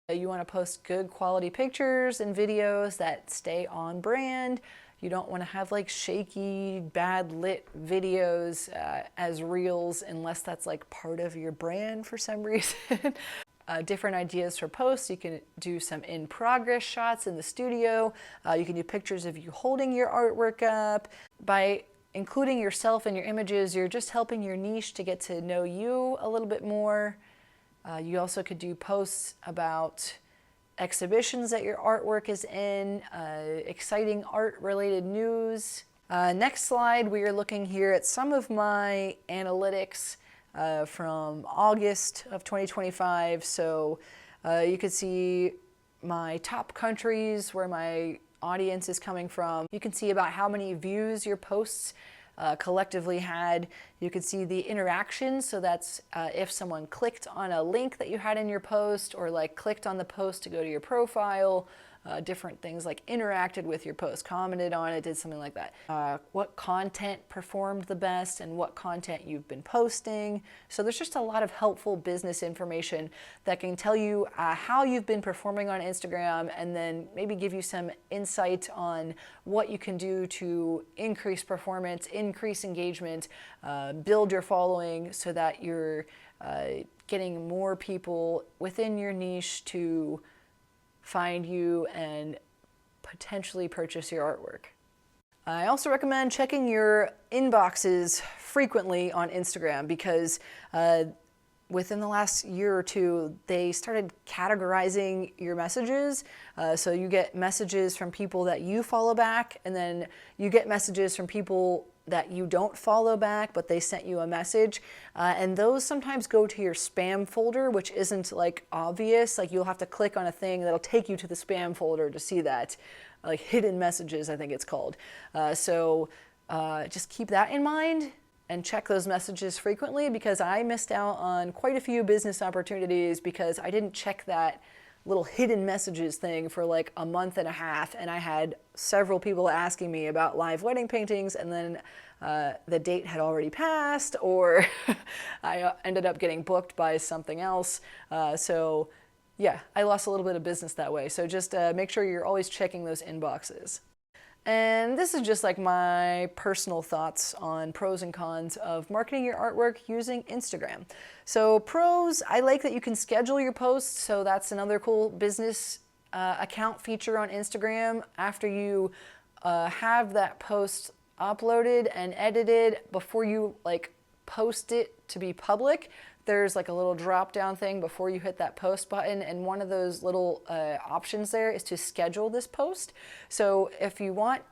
You want to post good quality pictures and videos that stay on brand. You don't want to have like shaky, bad lit videos as reels unless that's like part of your brand for some reason. Different ideas for posts. You can do some in progress shots in the studio. You can do pictures of you holding your artwork up. By including yourself in your images, you're just helping your niche to get to know you a little bit more. You also could do posts about exhibitions that your artwork is in, exciting art-related news. Next slide, we are looking here at some of my analytics from August of 2025. So you can see my top countries where my audience is coming from. You can see about how many views your posts collectively had. You can see the interaction, so that's if someone clicked on a link that you had in your post or like clicked on the post to go to your profile, different things like interacted with your post, commented on it, did something like that. What content performed the best and what content you've been posting. So there's just a lot of helpful business information that can tell you how you've been performing on Instagram and then maybe give you some insight on what you can do to increase performance, increase engagement, build your following so that you're getting more people within your niche to find you and potentially purchase your artwork. I also recommend checking your inboxes frequently on Instagram because within the last year or two, they started categorizing your messages. So you get messages from people that you follow back, and then you get messages from people that you don't follow back, but they sent you a message. And those sometimes go to your spam folder, which isn't like obvious. Like you'll have to click on a thing that'll take you to the spam folder to see that. Like hidden messages, I think it's called. So just keep that in mind and check those messages frequently, because I missed out on quite a few business opportunities because I didn't check that little hidden messages thing for like a month and a half, and I had several people asking me about live wedding paintings, and then the date had already passed, or I ended up getting booked by something else. So yeah, I lost a little bit of business that way. So just make sure you're always checking those inboxes. And this is just like my personal thoughts on pros and cons of marketing your artwork using Instagram. So pros, I like that you can schedule your posts. So that's another cool business account feature on Instagram. After you have that post uploaded and edited, before you like post it to be public, there's like a little drop down thing before you hit that post button, and one of those little options there is to schedule this post. So if you want,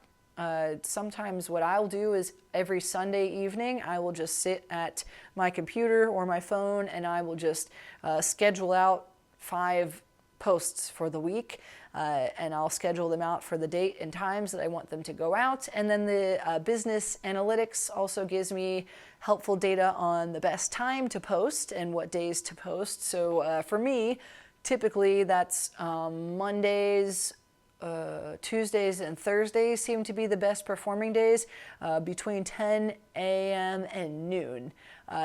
sometimes what I'll do is every Sunday evening I will just sit at my computer or my phone and I will just schedule out 5 posts for the week, and I'll schedule them out for the date and times that I want them to go out. And then the business analytics also gives me helpful data on the best time to post and what days to post. So for me, typically that's Mondays, Tuesdays and Thursdays seem to be the best performing days, between 10 a.m. and noon.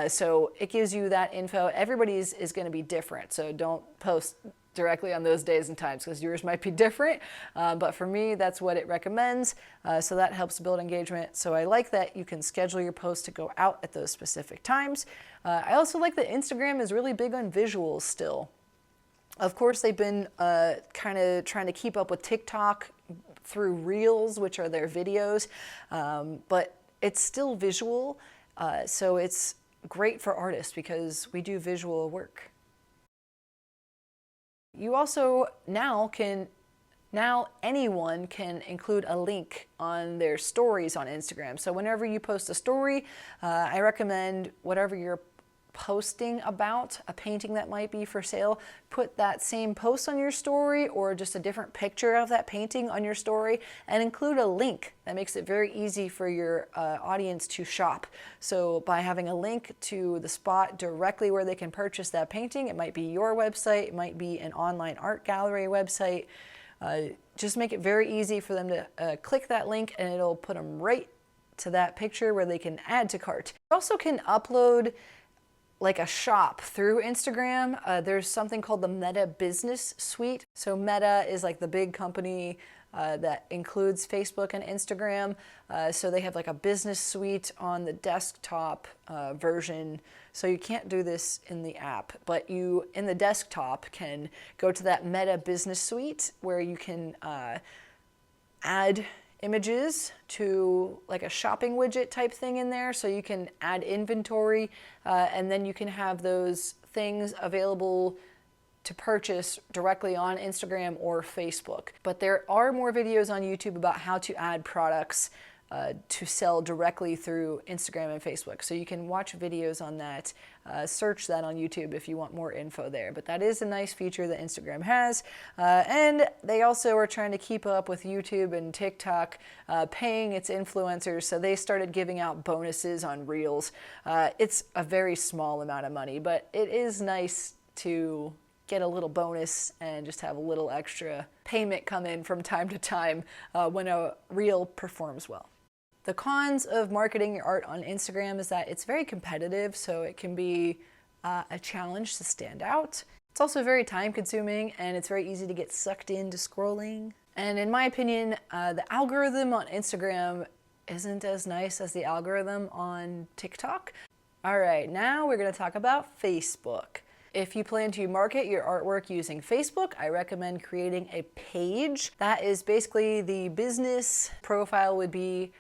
So it gives you that info. Everybody's is going to be different, so don't post directly on those days and times because yours might be different, but for me that's what it recommends, so that helps build engagement. So I like that you can schedule your posts to go out at those specific times. I also like that Instagram is really big on visuals still. Of course they've been kind of trying to keep up with TikTok through Reels, which are their videos, but it's still visual, so it's great for artists because we do visual work. You also now anyone can include a link on their stories on Instagram. So whenever you post a story, I recommend whatever you're posting about a painting that might be for sale, put that same post on your story or just a different picture of that painting on your story and include a link. That makes it very easy for your audience to shop. So by having a link to the spot directly where they can purchase that painting, it might be your website, it might be an online art gallery website, just make it very easy for them to click that link and it'll put them right to that picture where they can add to cart. You also can upload like a shop through Instagram. There's something called the Meta Business Suite. So Meta is like the big company that includes Facebook and Instagram. So they have like a business suite on the desktop version. So you can't do this in the app, but you in the desktop can go to that Meta Business Suite where you can add images to like a shopping widget type thing in there, so you can add inventory and then you can have those things available to purchase directly on Instagram or Facebook. But there are more videos on YouTube about how to add products to sell directly through Instagram and Facebook. So you can watch videos on that, search that on YouTube if you want more info there. But that is a nice feature that Instagram has. And they also are trying to keep up with YouTube and TikTok paying its influencers. So they started giving out bonuses on Reels. It's a very small amount of money, but it is nice to get a little bonus and just have a little extra payment come in from time to time when a reel performs well. The cons of marketing your art on Instagram is that it's very competitive, so it can be a challenge to stand out. It's also very time consuming and it's very easy to get sucked into scrolling. And in my opinion, the algorithm on Instagram isn't as nice as the algorithm on TikTok. All right, now we're gonna talk about Facebook. If you plan to market your artwork using Facebook, I recommend creating a page. That is basically the business profile would be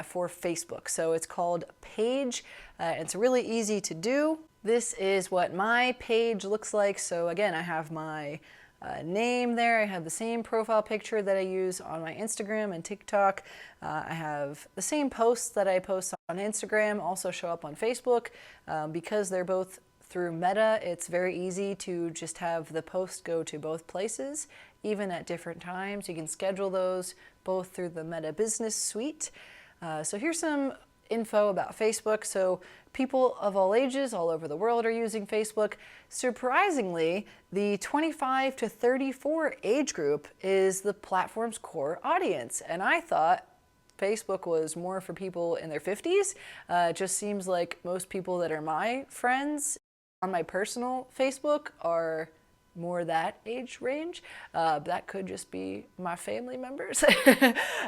for Facebook. So it's called Page. It's really easy to do. This is what my page looks like. So again, I have my name there. I have the same profile picture that I use on my Instagram and TikTok. I have the same posts that I post on Instagram also show up on Facebook. Because they're both through Meta, it's very easy to just have the post go to both places, even at different times. You can schedule those both through the Meta Business Suite. So here's some info about Facebook. So people of all ages all over the world are using Facebook. Surprisingly, the 25 to 34 age group is the platform's core audience. And I thought Facebook was more for people in their 50s. It just seems like most people that are my friends on my personal Facebook are more that age range. That could just be my family members.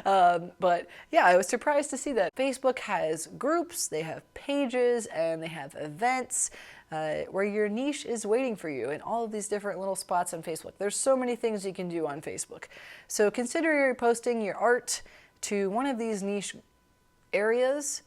But yeah, I was surprised to see that Facebook has groups, they have pages, and they have events where your niche is waiting for you in all of these different little spots on Facebook. There's so many things you can do on Facebook. So consider posting your art to one of these niche areas.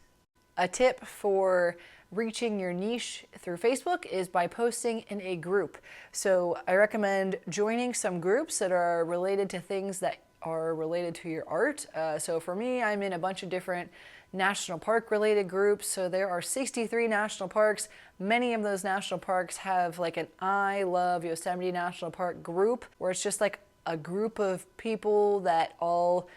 A tip for reaching your niche through Facebook is by posting in a group. So I recommend joining some groups that are related to things that are related to your art. So for me, I'm in a bunch of different national park related groups. So there are 63 national parks. Many of those national parks have like an I Love Yosemite National Park group, where it's just like a group of people that all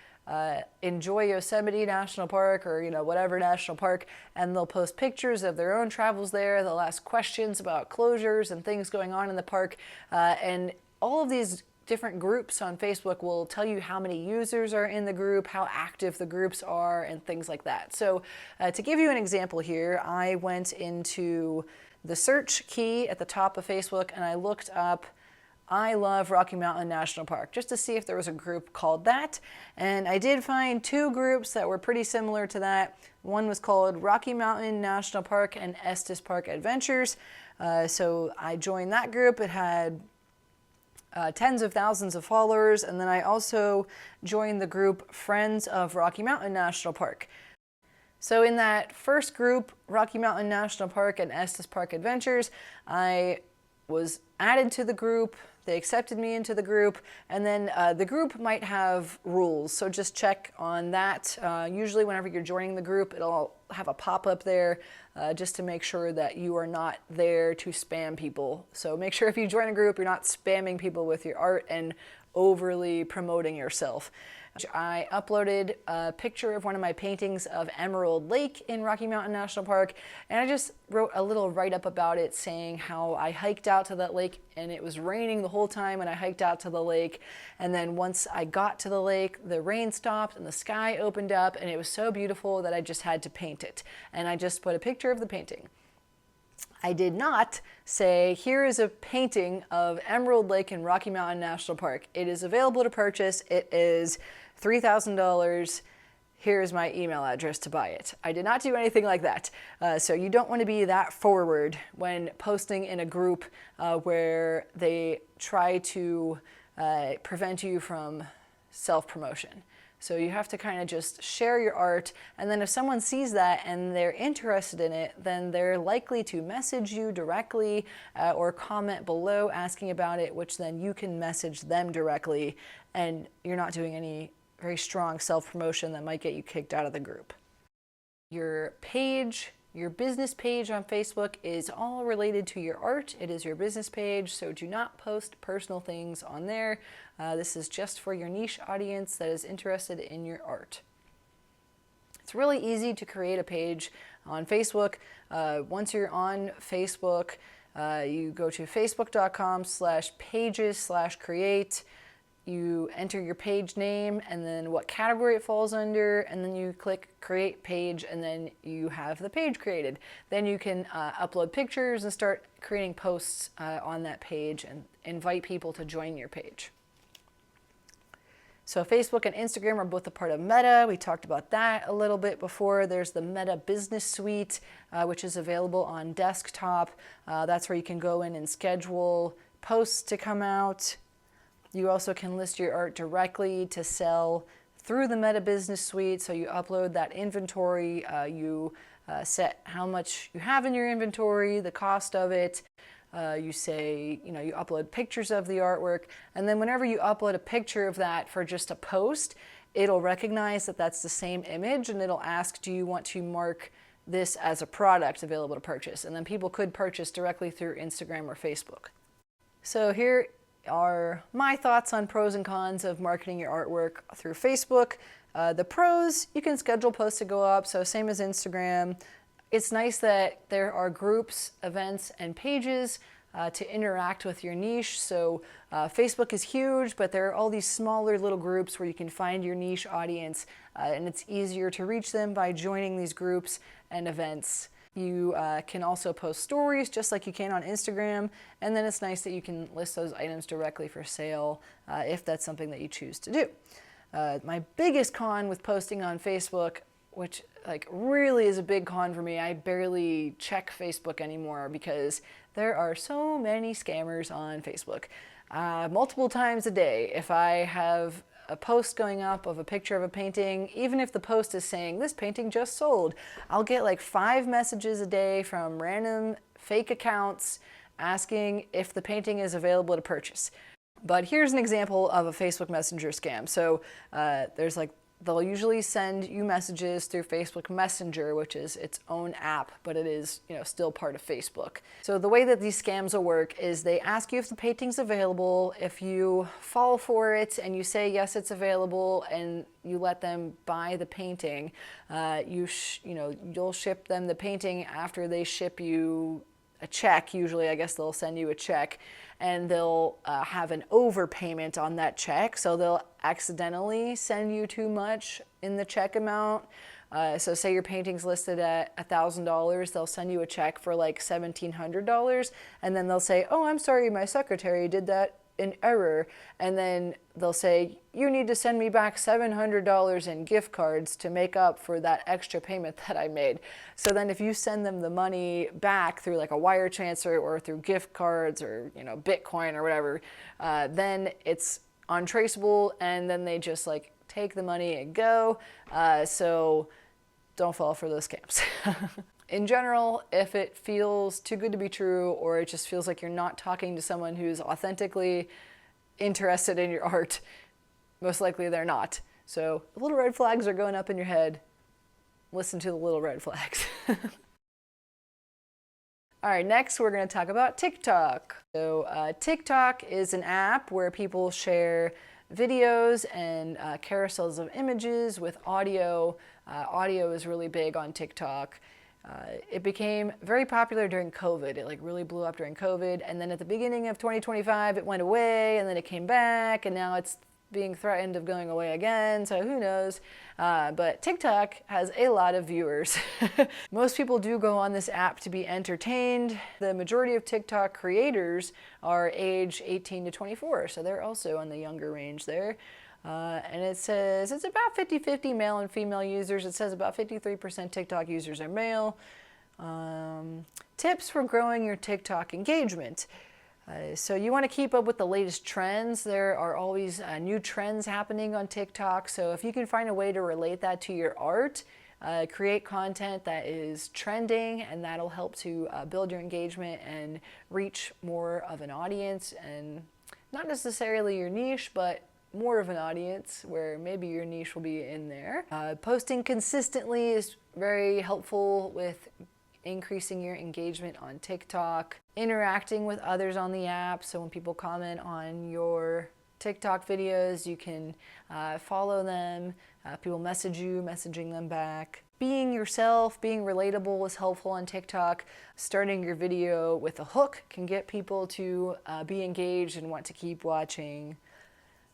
enjoy Yosemite National Park or whatever national park, and they'll post pictures of their own travels there. They'll ask questions about closures and things going on in the park, and all of these different groups on Facebook will tell you how many users are in the group, how active the groups are, and things like that. So to give you an example here, I went into the search key at the top of Facebook and I looked up I Love Rocky Mountain National Park, just to see if there was a group called that. And I did find two groups that were pretty similar to that. One was called Rocky Mountain National Park and Estes Park Adventures. So I joined that group. It had tens of thousands of followers. And then I also joined the group Friends of Rocky Mountain National Park. So in that first group, Rocky Mountain National Park and Estes Park Adventures, I was added to the group. They accepted me into the group, and then the group might have rules, so just check on that. Usually whenever you're joining the group, it'll have a pop-up there just to make sure that you are not there to spam people. So make sure if you join a group, you're not spamming people with your art and overly promoting yourself. I uploaded a picture of one of my paintings of Emerald Lake in Rocky Mountain National Park, and I just wrote a little write-up about it saying how I hiked out to that lake and it was raining the whole time when I hiked out to the lake, and then once I got to the lake, the rain stopped and the sky opened up and it was so beautiful that I just had to paint it. And I just put a picture of the painting. I did not say, here is a painting of Emerald Lake in Rocky Mountain National Park. It is available to purchase. It is $3,000. Here's my email address to buy it. I did not do anything like that. So you don't want to be that forward when posting in a group where they try to prevent you from self-promotion. So you have to kind of just share your art, and then if someone sees that and they're interested in it, then they're likely to message you directly or comment below asking about it, which then you can message them directly, and you're not doing any very strong self-promotion that might get you kicked out of the group. Your page, your business page on Facebook is all related to your art. It is your business page, so do not post personal things on there. This is just for your niche audience that is interested in your art. It's really easy to create a page on Facebook. Once you're on Facebook, you go to facebook.com/pages/create. You enter your page name and then what category it falls under, and then you click create page, and then you have the page created. Then you can upload pictures and start creating posts on that page and invite people to join your page. So Facebook and Instagram are both a part of Meta. We talked about that a little bit before. There's the Meta Business Suite, which is available on desktop. That's where you can go in and schedule posts to come out. You also can list your art directly to sell through the Meta Business Suite. So you upload that inventory, you set how much you have in your inventory, the cost of it. You say, you upload pictures of the artwork, and then whenever you upload a picture of that for just a post, it'll recognize that that's the same image, and it'll ask, do you want to mark this as a product available to purchase? And then people could purchase directly through Instagram or Facebook. So here are my thoughts on pros and cons of marketing your artwork through Facebook. The pros, you can schedule posts to go up, so same as Instagram. It's nice that there are groups, events, and pages to interact with your niche. So Facebook is huge, but there are all these smaller little groups where you can find your niche audience, and it's easier to reach them by joining these groups and events. You can also post stories just like you can on Instagram, and then it's nice that you can list those items directly for sale if that's something that you choose to do. My biggest con with posting on Facebook, which really is a big con for me, I barely check Facebook anymore because there are so many scammers on Facebook. Multiple times a day, if I have a post going up of a picture of a painting, even if the post is saying this painting just sold, I'll get like 5 messages a day from random fake accounts asking if the painting is available to purchase. But here's an example of a Facebook Messenger scam. So they'll usually send you messages through Facebook Messenger, which is its own app, but it is, still part of Facebook. So the way that these scams will work is they ask you if the painting's available. If you fall for it and you say yes, it's available, and you let them buy the painting, you'll ship them the painting after they ship you a check. Usually, I guess they'll send you a check, and they'll have an overpayment on that check. So they'll accidentally send you too much in the check amount. So say your painting's listed at $1,000, they'll send you a check for like $1,700, and then they'll say, oh, I'm sorry, my secretary did that in error. And then they'll say, you need to send me back $700 in gift cards to make up for that extra payment that I made. So then if you send them the money back through like a wire transfer or through gift cards or Bitcoin or whatever, then it's untraceable, and then they just take the money and go. So don't fall for those scams. In general, if it feels too good to be true, or it just feels like you're not talking to someone who's authentically interested in your art, most likely they're not. So the little red flags are going up in your head. Listen to the little red flags. All right, next we're going to talk about TikTok. So TikTok is an app where people share videos and carousels of images with audio. Audio is really big on TikTok. It became very popular during COVID. It like really blew up during COVID, and then at the beginning of 2025 it went away, and then it came back, and now it's being threatened of going away again, so who knows. But TikTok has a lot of viewers. Most people do go on this app to be entertained. The majority of TikTok creators are age 18 to 24, so they're also on the younger range there. And it says it's about 50-50 male and female users. It says about 53% TikTok users are male. Tips for growing your TikTok engagement. So you want to keep up with the latest trends. There are always new trends happening on TikTok. So if you can find a way to relate that to your art, create content that is trending, and that'll help to build your engagement and reach more of an audience, and not necessarily your niche, but more of an audience where maybe your niche will be in there. Posting consistently is very helpful with increasing your engagement on TikTok. Interacting with others on the app, so when people comment on your TikTok videos, you can follow them. People message you, messaging them back. Being yourself, being relatable is helpful on TikTok. Starting your video with a hook can get people to be engaged and want to keep watching.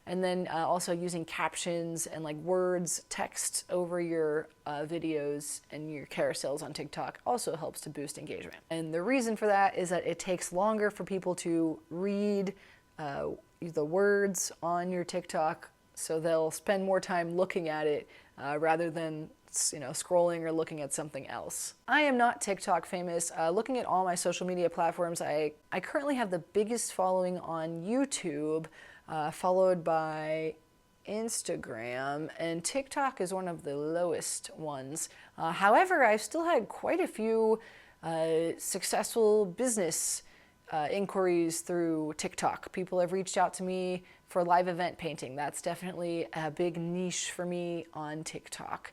And then also using captions and like words, text over your videos and your carousels on TikTok also helps to boost engagement. And the reason for that is that it takes longer for people to read the words on your TikTok, so they'll spend more time looking at it rather than scrolling or looking at something else. I am not TikTok famous. Looking at all my social media platforms, I currently have the biggest following on YouTube, followed by Instagram, and TikTok is one of the lowest ones. However, I've still had quite a few successful business inquiries through TikTok. People have reached out to me for live event painting. That's definitely a big niche for me on TikTok.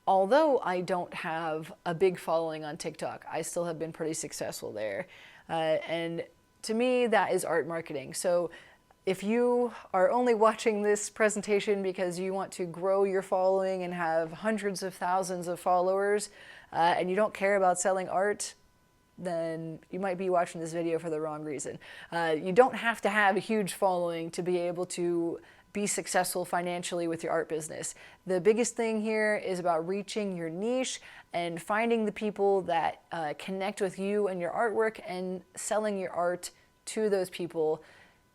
Although I don't have a big following on TikTok, I still have been pretty successful there. And to me, that is art marketing. So if you are only watching this presentation because you want to grow your following and have hundreds of thousands of followers, and you don't care about selling art, then you might be watching this video for the wrong reason. You don't have to have a huge following to be able to be successful financially with your art business. The biggest thing here is about reaching your niche and finding the people that connect with you and your artwork and selling your art to those people.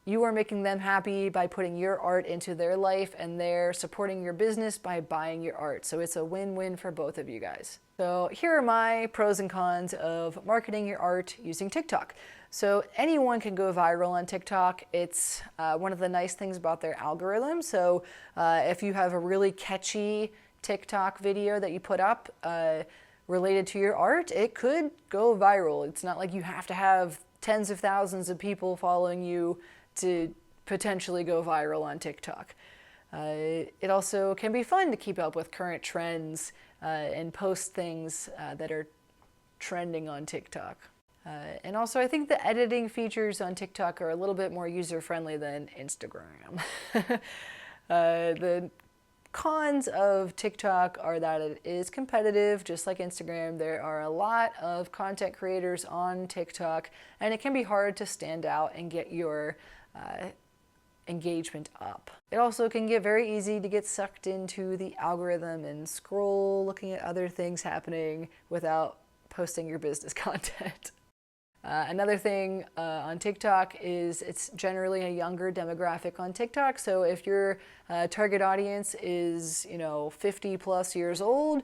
You are making them happy by putting your art into their life, and they're supporting your business by buying your art. So it's a win-win for both of you guys. So here are my pros and cons of marketing your art using TikTok. So anyone can go viral on TikTok. It's one of the nice things about their algorithm. So if you have a really catchy TikTok video that you put up related to your art, it could go viral. It's not like you have to have tens of thousands of people following you to potentially go viral on TikTok. It also can be fun to keep up with current trends and post things that are trending on TikTok. And also, I think the editing features on TikTok are a little bit more user-friendly than Instagram. The cons of TikTok are that it is competitive, just like Instagram. There are a lot of content creators on TikTok, and it can be hard to stand out and get your engagement up. It also can get very easy to get sucked into the algorithm and scroll looking at other things happening without posting your business content. Another thing on TikTok is it's generally a younger demographic on TikTok. So if your target audience is 50 plus years old,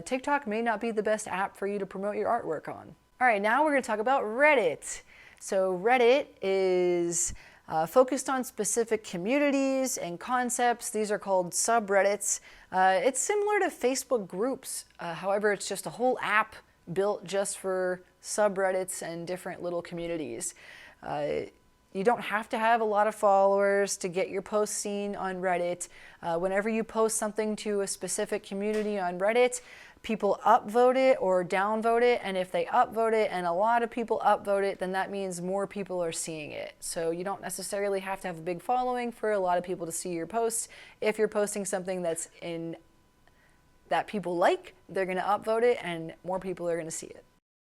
TikTok may not be the best app for you to promote your artwork on. All right, now we're going to talk about Reddit. So Reddit is focused on specific communities and concepts. These are called subreddits. It's similar to Facebook groups. However, it's just a whole app built just for subreddits and different little communities. You don't have to have a lot of followers to get your posts seen on Reddit. Whenever you post something to a specific community on Reddit, people upvote it or downvote it, and if they upvote it and a lot of people upvote it, then that means more people are seeing it. So you don't necessarily have to have a big following for a lot of people to see your posts. If you're posting something that's in that people like, they're going to upvote it and more people are going to see it.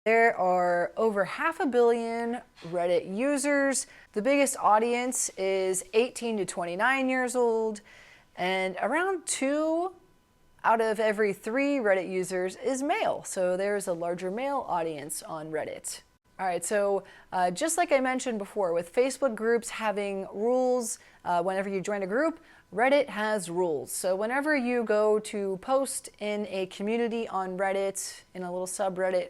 There are over 500 million Reddit users. The biggest audience is 18 to 29 years old, and around 2 out of every 3 Reddit users is male. So there's a larger male audience on Reddit. All right, so just like I mentioned before, with Facebook groups having rules, whenever you join a group, Reddit has rules. So whenever you go to post in a community on Reddit, in a little subreddit,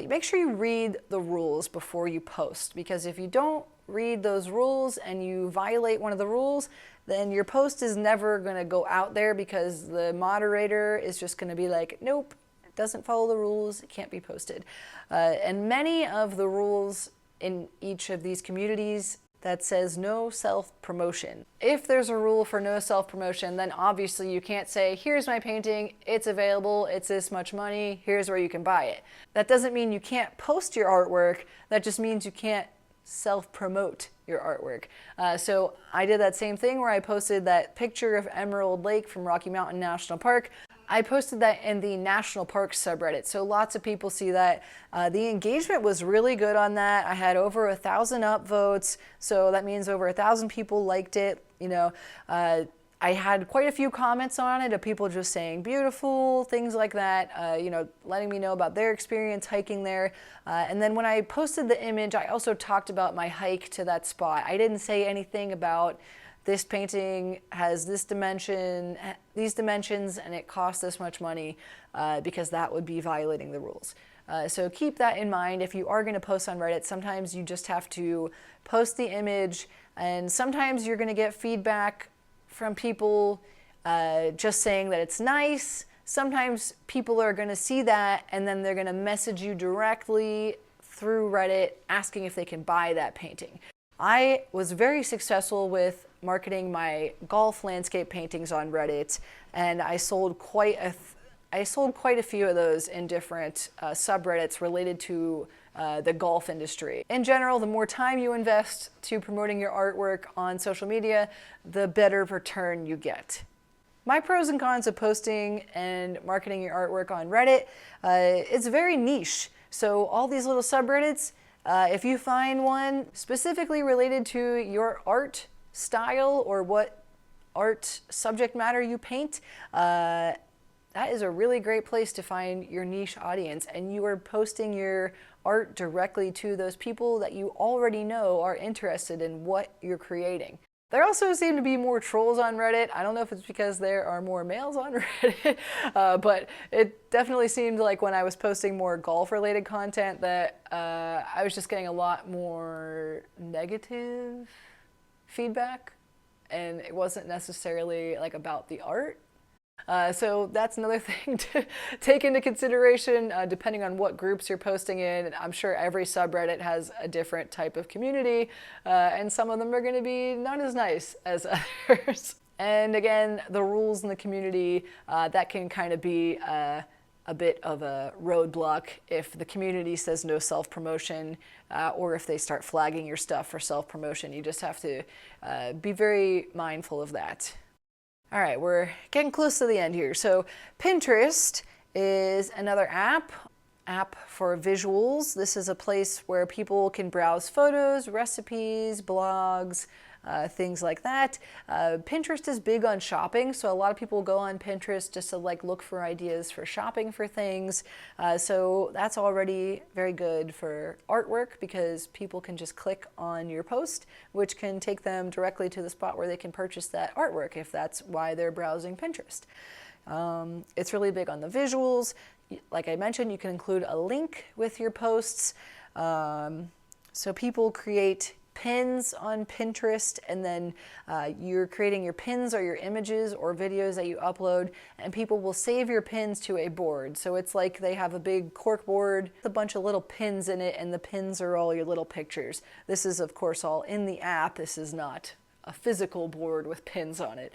make sure you read the rules before you post, because if you don't read those rules and you violate one of the rules, then your post is never going to go out there because the moderator is just going to be like, nope, it doesn't follow the rules, it can't be posted. And many of the rules in each of these communities that says no self-promotion. If there's a rule for no self-promotion, then obviously you can't say, here's my painting, it's available, it's this much money, here's where you can buy it. That doesn't mean you can't post your artwork, that just means you can't self-promote your artwork. So I did that same thing where I posted that picture of Emerald Lake from Rocky Mountain National Park. I posted that in the National Parks subreddit, so lots of people see that. The engagement was really good on that. I had over 1,000 upvotes, so that means over 1,000 people liked it. You know, I had quite a few comments on it of people just saying beautiful, things like that, you know, letting me know about their experience hiking there. And then when I posted the image, I also talked about my hike to that spot. I didn't say anything about this painting has this dimension, these dimensions, and it costs this much money, because that would be violating the rules. So keep that in mind. If you are going to post on Reddit, sometimes you just have to post the image, and sometimes you're going to get feedback from people just saying that it's nice. Sometimes people are going to see that, and then they're going to message you directly through Reddit asking if they can buy that painting. I was very successful with marketing my golf landscape paintings on Reddit, and I sold quite a few of those in different subreddits related to the golf industry. In general, the more time you invest to promoting your artwork on social media, the better return you get. My pros and cons of posting and marketing your artwork on Reddit, it's very niche. So all these little subreddits, if you find one specifically related to your art style or what art subject matter you paint, that is a really great place to find your niche audience, and you are posting your art directly to those people that you already know are interested in what you're creating. There also seem to be more trolls on Reddit. I don't know if it's because there are more males on Reddit, but it definitely seemed like when I was posting more golf-related content that I was just getting a lot more negative feedback, and it wasn't necessarily like about the art. So that's another thing to take into consideration, depending on what groups you're posting in. I'm sure every subreddit has a different type of community, and some of them are going to be not as nice as others. And again, the rules in the community, that can kind of be a bit of a roadblock if the community says no self-promotion, or if they start flagging your stuff for self-promotion. You just have to be very mindful of that. All right, we're getting close to the end here. So Pinterest is another app for visuals. This is a place where people can browse photos, recipes, blogs, things like that. Pinterest is big on shopping, so a lot of people go on Pinterest just to like look for ideas for shopping for things. So that's already very good for artwork because people can just click on your post, which can take them directly to the spot where they can purchase that artwork if that's why they're browsing Pinterest. It's really big on the visuals. Like I mentioned, you can include a link with your posts. So people create pins on Pinterest, and then you're creating your pins or your images or videos that you upload, and people will save your pins to a board. So it's like they have a big cork board with a bunch of little pins in it, and the pins are all your little pictures. This is, of course, all in the app. This is not a physical board with pins on it.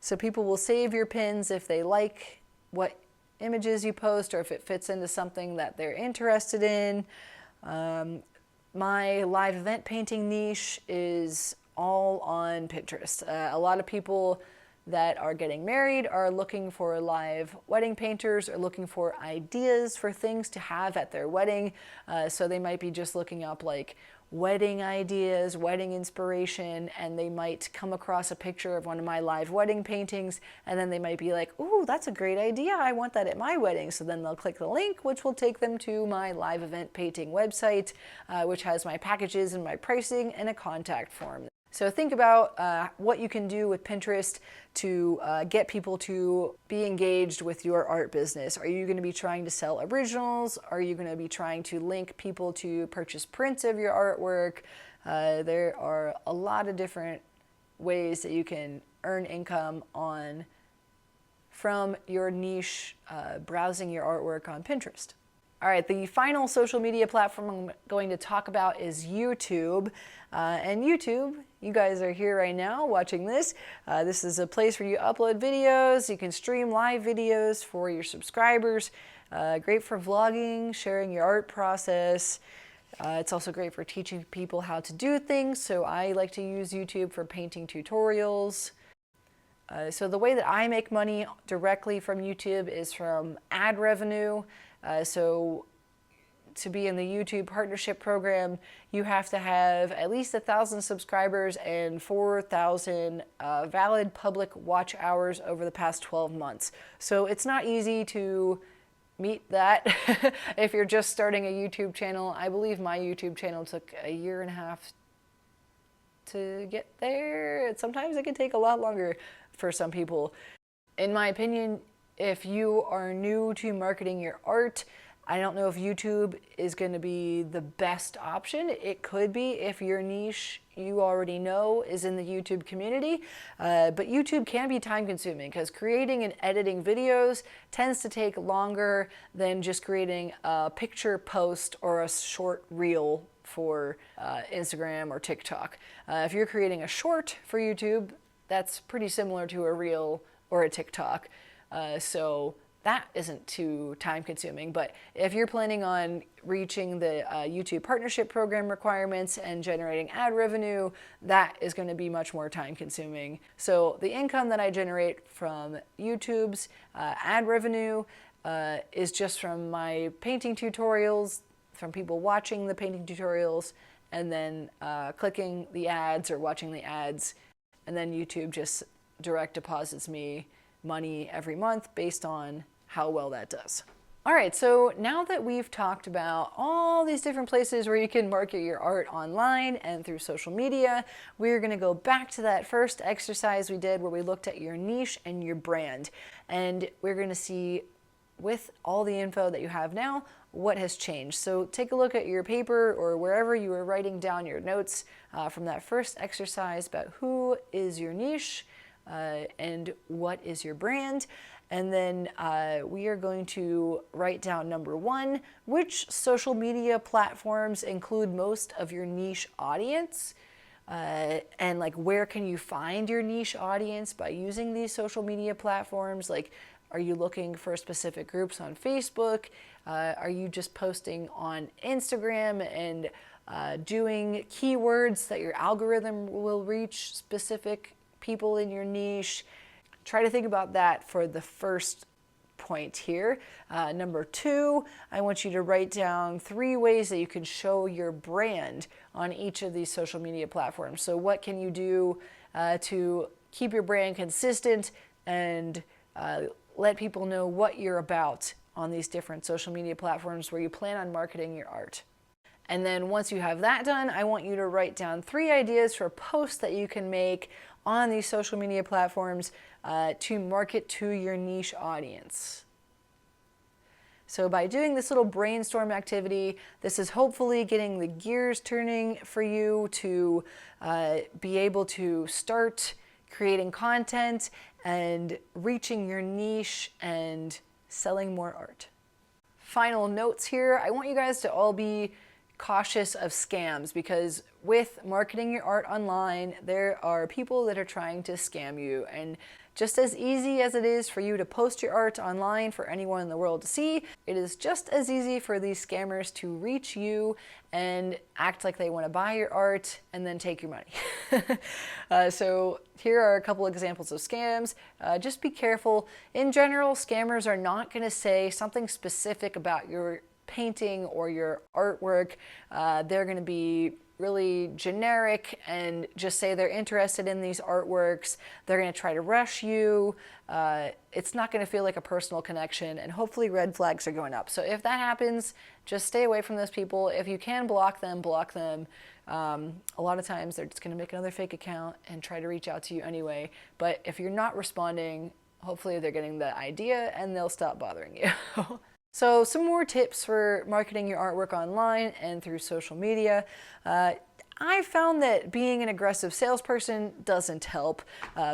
So people will save your pins if they like what images you post or if it fits into something that they're interested in. My live event painting niche is all on Pinterest. A lot of people that are getting married are looking for live wedding painters or looking for ideas for things to have at their wedding. So they might be just looking up like wedding ideas, wedding inspiration, and they might come across a picture of one of my live wedding paintings, and then they might be like, ooh, that's a great idea, I want that at my wedding. So then they'll click the link, which will take them to my live event painting website, which has my packages and my pricing and a contact form. So think about what you can do with Pinterest to get people to be engaged with your art business. Are you going to be trying to sell originals? Are you going to be trying to link people to purchase prints of your artwork? There are a lot of different ways that you can earn income from your niche browsing your artwork on Pinterest. All right, the final social media platform I'm going to talk about is YouTube. And YouTube, you guys are here right now watching this. This is a place where you upload videos. You can stream live videos for your subscribers. Great for vlogging, sharing your art process. It's also great for teaching people how to do things. So I like to use YouTube for painting tutorials. So the way that I make money directly from YouTube is from ad revenue. So to be in the YouTube partnership program, you have to have at least 1,000 subscribers and 4,000 valid public watch hours over the past 12 months. So it's not easy to meet that if you're just starting a YouTube channel. I believe my YouTube channel took 1.5 years to get there. Sometimes it can take a lot longer for some people. In my opinion, if you are new to marketing your art, I don't know if YouTube is going to be the best option. It could be if your niche you already know is in the YouTube community, but YouTube can be time consuming because creating and editing videos tends to take longer than just creating a picture post or a short reel for Instagram or TikTok. If you're creating a short for YouTube, that's pretty similar to a reel or a TikTok. So that isn't too time consuming, but if you're planning on reaching the YouTube partnership program requirements and generating ad revenue, that is going to be much more time consuming. So the income that I generate from YouTube's ad revenue is just from my painting tutorials, from people watching the painting tutorials, and then clicking the ads or watching the ads, and then YouTube just direct deposits me money every month based on how well that does. All right, so now that we've talked about all these different places where you can market your art online and through social media, we're gonna go back to that first exercise we did where we looked at your niche and your brand. And we're gonna see, with all the info that you have now, what has changed. So take a look at your paper or wherever you were writing down your notes from that first exercise about who is your niche, and what is your brand. And then we are going to write down number 1, which social media platforms include most of your niche audience, and like where can you find your niche audience by using these social media platforms. Like, are you looking for specific groups on Facebook? Are you just posting on Instagram and doing keywords that your algorithm will reach specific people in your niche? Try to think about that for the first point here. Number 2, I want you to write down 3 ways that you can show your brand on each of these social media platforms. So what can you do to keep your brand consistent and let people know what you're about on these different social media platforms where you plan on marketing your art? And then once you have that done, I want you to write down 3 ideas for posts that you can make on these social media platforms to market to your niche audience. So by doing this little brainstorm activity, this is hopefully getting the gears turning for you to be able to start creating content and reaching your niche and selling more art. Final notes here. I want you guys to all be cautious of scams, because with marketing your art online, there are people that are trying to scam you. And just as easy as it is for you to post your art online for anyone in the world to see, it is just as easy for these scammers to reach you and act like they want to buy your art and then take your money. So here are a couple examples of scams. Just be careful. In general, scammers are not going to say something specific about your painting or your artwork. They're going to be really generic and just say they're interested in these artworks. They're going to try to rush you. It's not going to feel like a personal connection, and hopefully red flags are going up. So if that happens, just stay away from those people. If you can block them, block them. A lot of times they're just going to make another fake account and try to reach out to you anyway. But if you're not responding, hopefully they're getting the idea and they'll stop bothering you. So some more tips for marketing your artwork online and through social media. I found that being an aggressive salesperson doesn't help.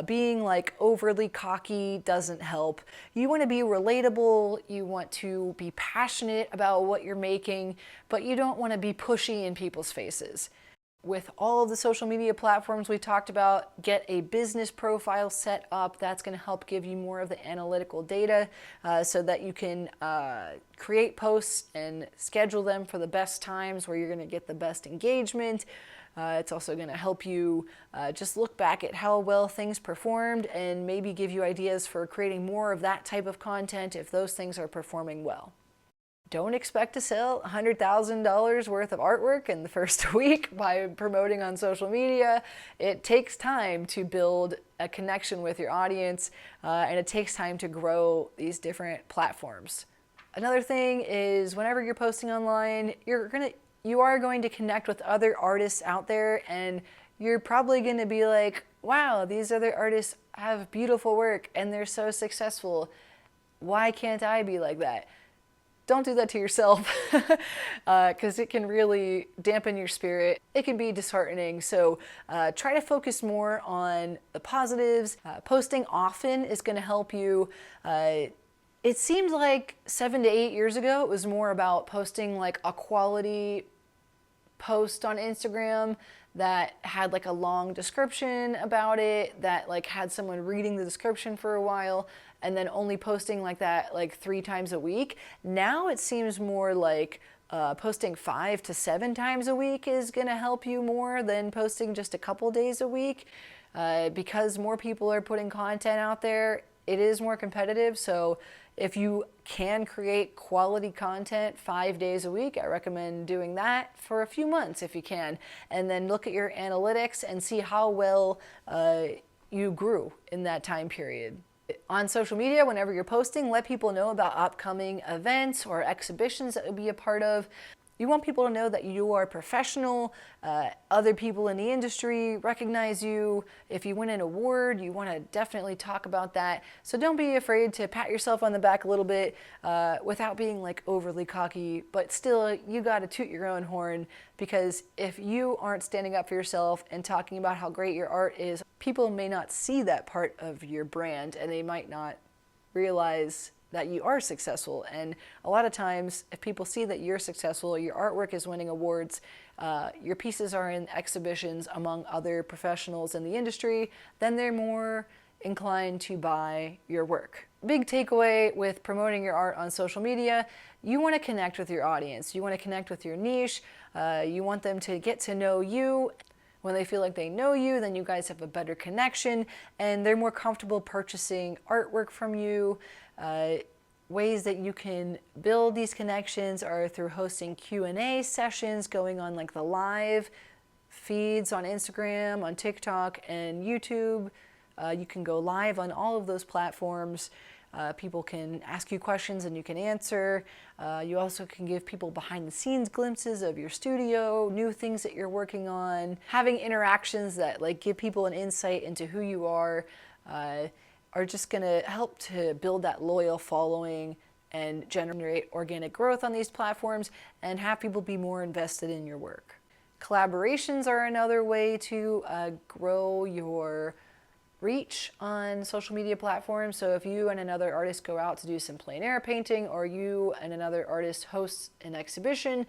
Being like overly cocky doesn't help. You want to be relatable, you want to be passionate about what you're making, but you don't want to be pushy in people's faces. With all of the social media platforms we talked about, get a business profile set up. That's going to help give you more of the analytical data so that you can create posts and schedule them for the best times where you're going to get the best engagement. It's also going to help you just look back at how well things performed and maybe give you ideas for creating more of that type of content if those things are performing well. Don't expect to sell $100,000 worth of artwork in the first week by promoting on social media. It takes time to build a connection with your audience, and it takes time to grow these different platforms. Another thing is whenever you're posting online, you are going to connect with other artists out there, and you're probably going to be like, wow, these other artists have beautiful work and they're so successful. Why can't I be like that? Don't do that to yourself because it can really dampen your spirit. It can be disheartening. So try to focus more on the positives. Posting often is going to help you. It seemed like 7 to 8 years ago, it was more about posting like a quality post on Instagram that had like a long description about it, that like had someone reading the description for a while, and then only posting like that like 3 times a week. Now it seems more like posting 5 to 7 times a week is gonna help you more than posting just a couple days a week. Because more people are putting content out there, it is more competitive. So if you can create quality content 5 days a week, I recommend doing that for a few months if you can, and then look at your analytics and see how well you grew in that time period. On social media, whenever you're posting, let people know about upcoming events or exhibitions that you'll be a part of. You want people to know that you are professional. Other people in the industry recognize you. If you win an award, you want to definitely talk about that. So don't be afraid to pat yourself on the back a little bit without being like overly cocky, but still you got to toot your own horn, because if you aren't standing up for yourself and talking about how great your art is, people may not see that part of your brand and they might not realize that you are successful. And a lot of times, if people see that you're successful, your artwork is winning awards, your pieces are in exhibitions among other professionals in the industry, then they're more inclined to buy your work. Big takeaway with promoting your art on social media: you want to connect with your audience. You want to connect with your niche. You want them to get to know you. When they feel like they know you, then you guys have a better connection and they're more comfortable purchasing artwork from you. Ways that you can build these connections are through hosting Q&A sessions, going on like the live feeds on Instagram, on TikTok, and YouTube. You can go live on all of those platforms. People can ask you questions and you can answer. You also can give people behind the scenes glimpses of your studio, new things that you're working on. Having interactions that like give people an insight into who you are just going to help to build that loyal following and generate organic growth on these platforms and have people be more invested in your work. Collaborations are another way to grow your reach on social media platforms. So if you and another artist go out to do some plein air painting, or you and another artist host an exhibition,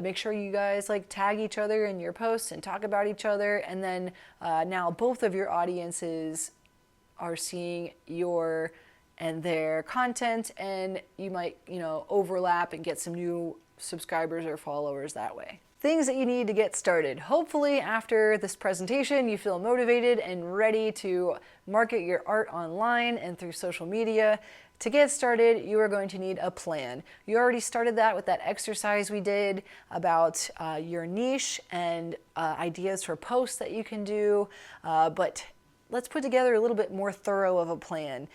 make sure you guys like tag each other in your posts and talk about each other. And then now both of your audiences are seeing your and their content, and you might, overlap and get some new subscribers or followers that way. Things that you need to get started. Hopefully after this presentation you feel motivated and ready to market your art online and through social media. To get started, you are going to need a plan. You already started that with that exercise we did about your niche and ideas for posts that you can do, but let's put together a little bit more thorough of a plan.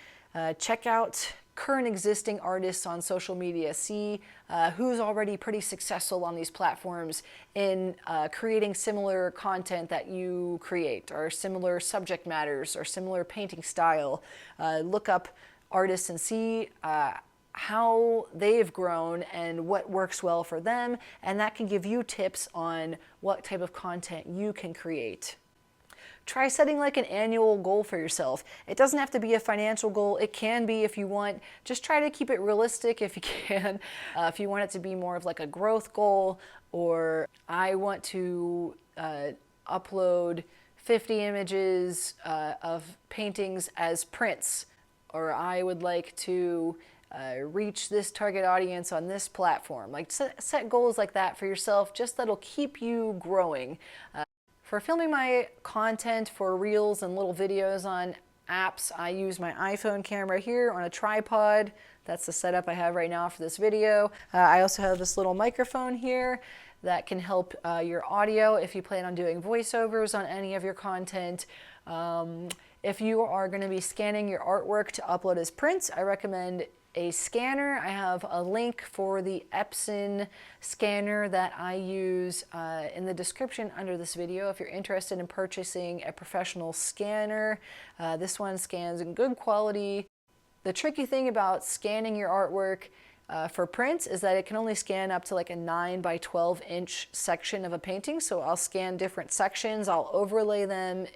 Check out current existing artists on social media. See who's already pretty successful on these platforms in creating similar content that you create, or similar subject matters, or similar painting style. Look up artists and see how they've grown and what works well for them, and that can give you tips on what type of content you can create. Try setting like an annual goal for yourself. It doesn't have to be a financial goal. It can be if you want. Just try to keep it realistic if you can. If you want it to be more of like a growth goal, or I want to upload 50 images of paintings as prints, or I would like to reach this target audience on this platform. Like set goals like that for yourself, just that'll keep you growing. For filming my content for reels and little videos on apps, I use my iPhone camera here on a tripod. That's the setup I have right now for this video. I also have this little microphone here that can help your audio if you plan on doing voiceovers on any of your content. If you are going to be scanning your artwork to upload as prints, I recommend a scanner. I have a link for the Epson scanner that I use in the description under this video if you're interested in purchasing a professional scanner. This one scans in good quality. The tricky thing about scanning your artwork for prints is that it can only scan up to like a 9 by 12 inch section of a painting. So I'll scan different sections, I'll overlay them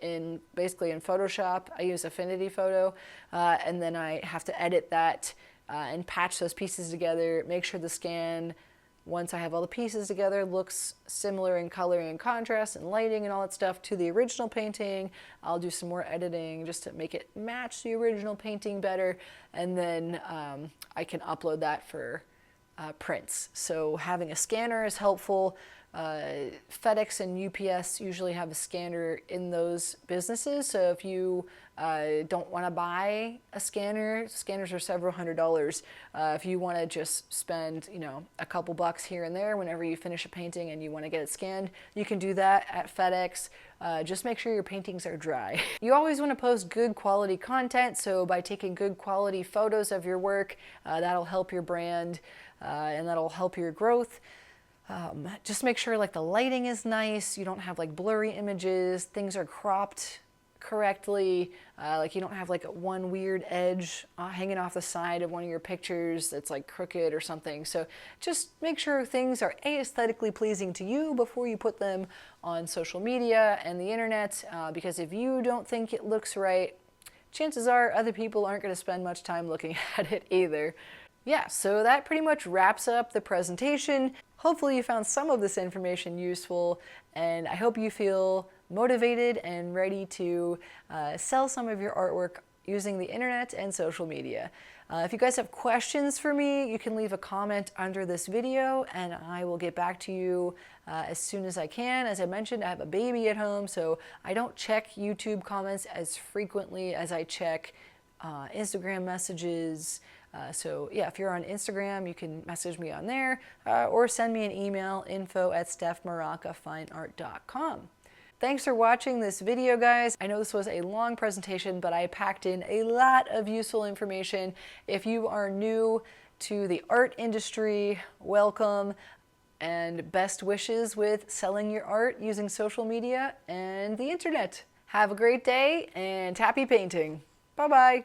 basically in Photoshop. I use Affinity Photo, and then I have to edit that and patch those pieces together, make sure the scan, once I have all the pieces together, looks similar in color and contrast and lighting and all that stuff to the original painting. I'll do some more editing just to make it match the original painting better, and then I can upload that for prints. So having a scanner is helpful. FedEx and UPS usually have a scanner in those businesses, so if you don't want to buy a scanner, scanners are several $100s. If you want to just spend, a couple bucks here and there whenever you finish a painting and you want to get it scanned, you can do that at FedEx. Just make sure your paintings are dry. You always want to post good quality content, so by taking good quality photos of your work, that'll help your brand and that'll help your growth. Just make sure like the lighting is nice, you don't have like blurry images, things are cropped correctly, like you don't have like one weird edge hanging off the side of one of your pictures that's like crooked or something. So just make sure things are aesthetically pleasing to you before you put them on social media and the internet, because if you don't think it looks right, chances are other people aren't going to spend much time looking at it either. Yeah, so that pretty much wraps up the presentation. Hopefully you found some of this information useful, and I hope you feel motivated and ready to sell some of your artwork using the internet and social media. If you guys have questions for me, you can leave a comment under this video and I will get back to you as soon as I can. As I mentioned, I have a baby at home, so I don't check YouTube comments as frequently as I check Instagram messages. So yeah, if you're on Instagram, you can message me on there or send me an email, info@stephmoracafineart.com. Thanks for watching this video, guys. I know this was a long presentation, but I packed in a lot of useful information. If you are new to the art industry, welcome and best wishes with selling your art using social media and the internet. Have a great day and happy painting. Bye-bye.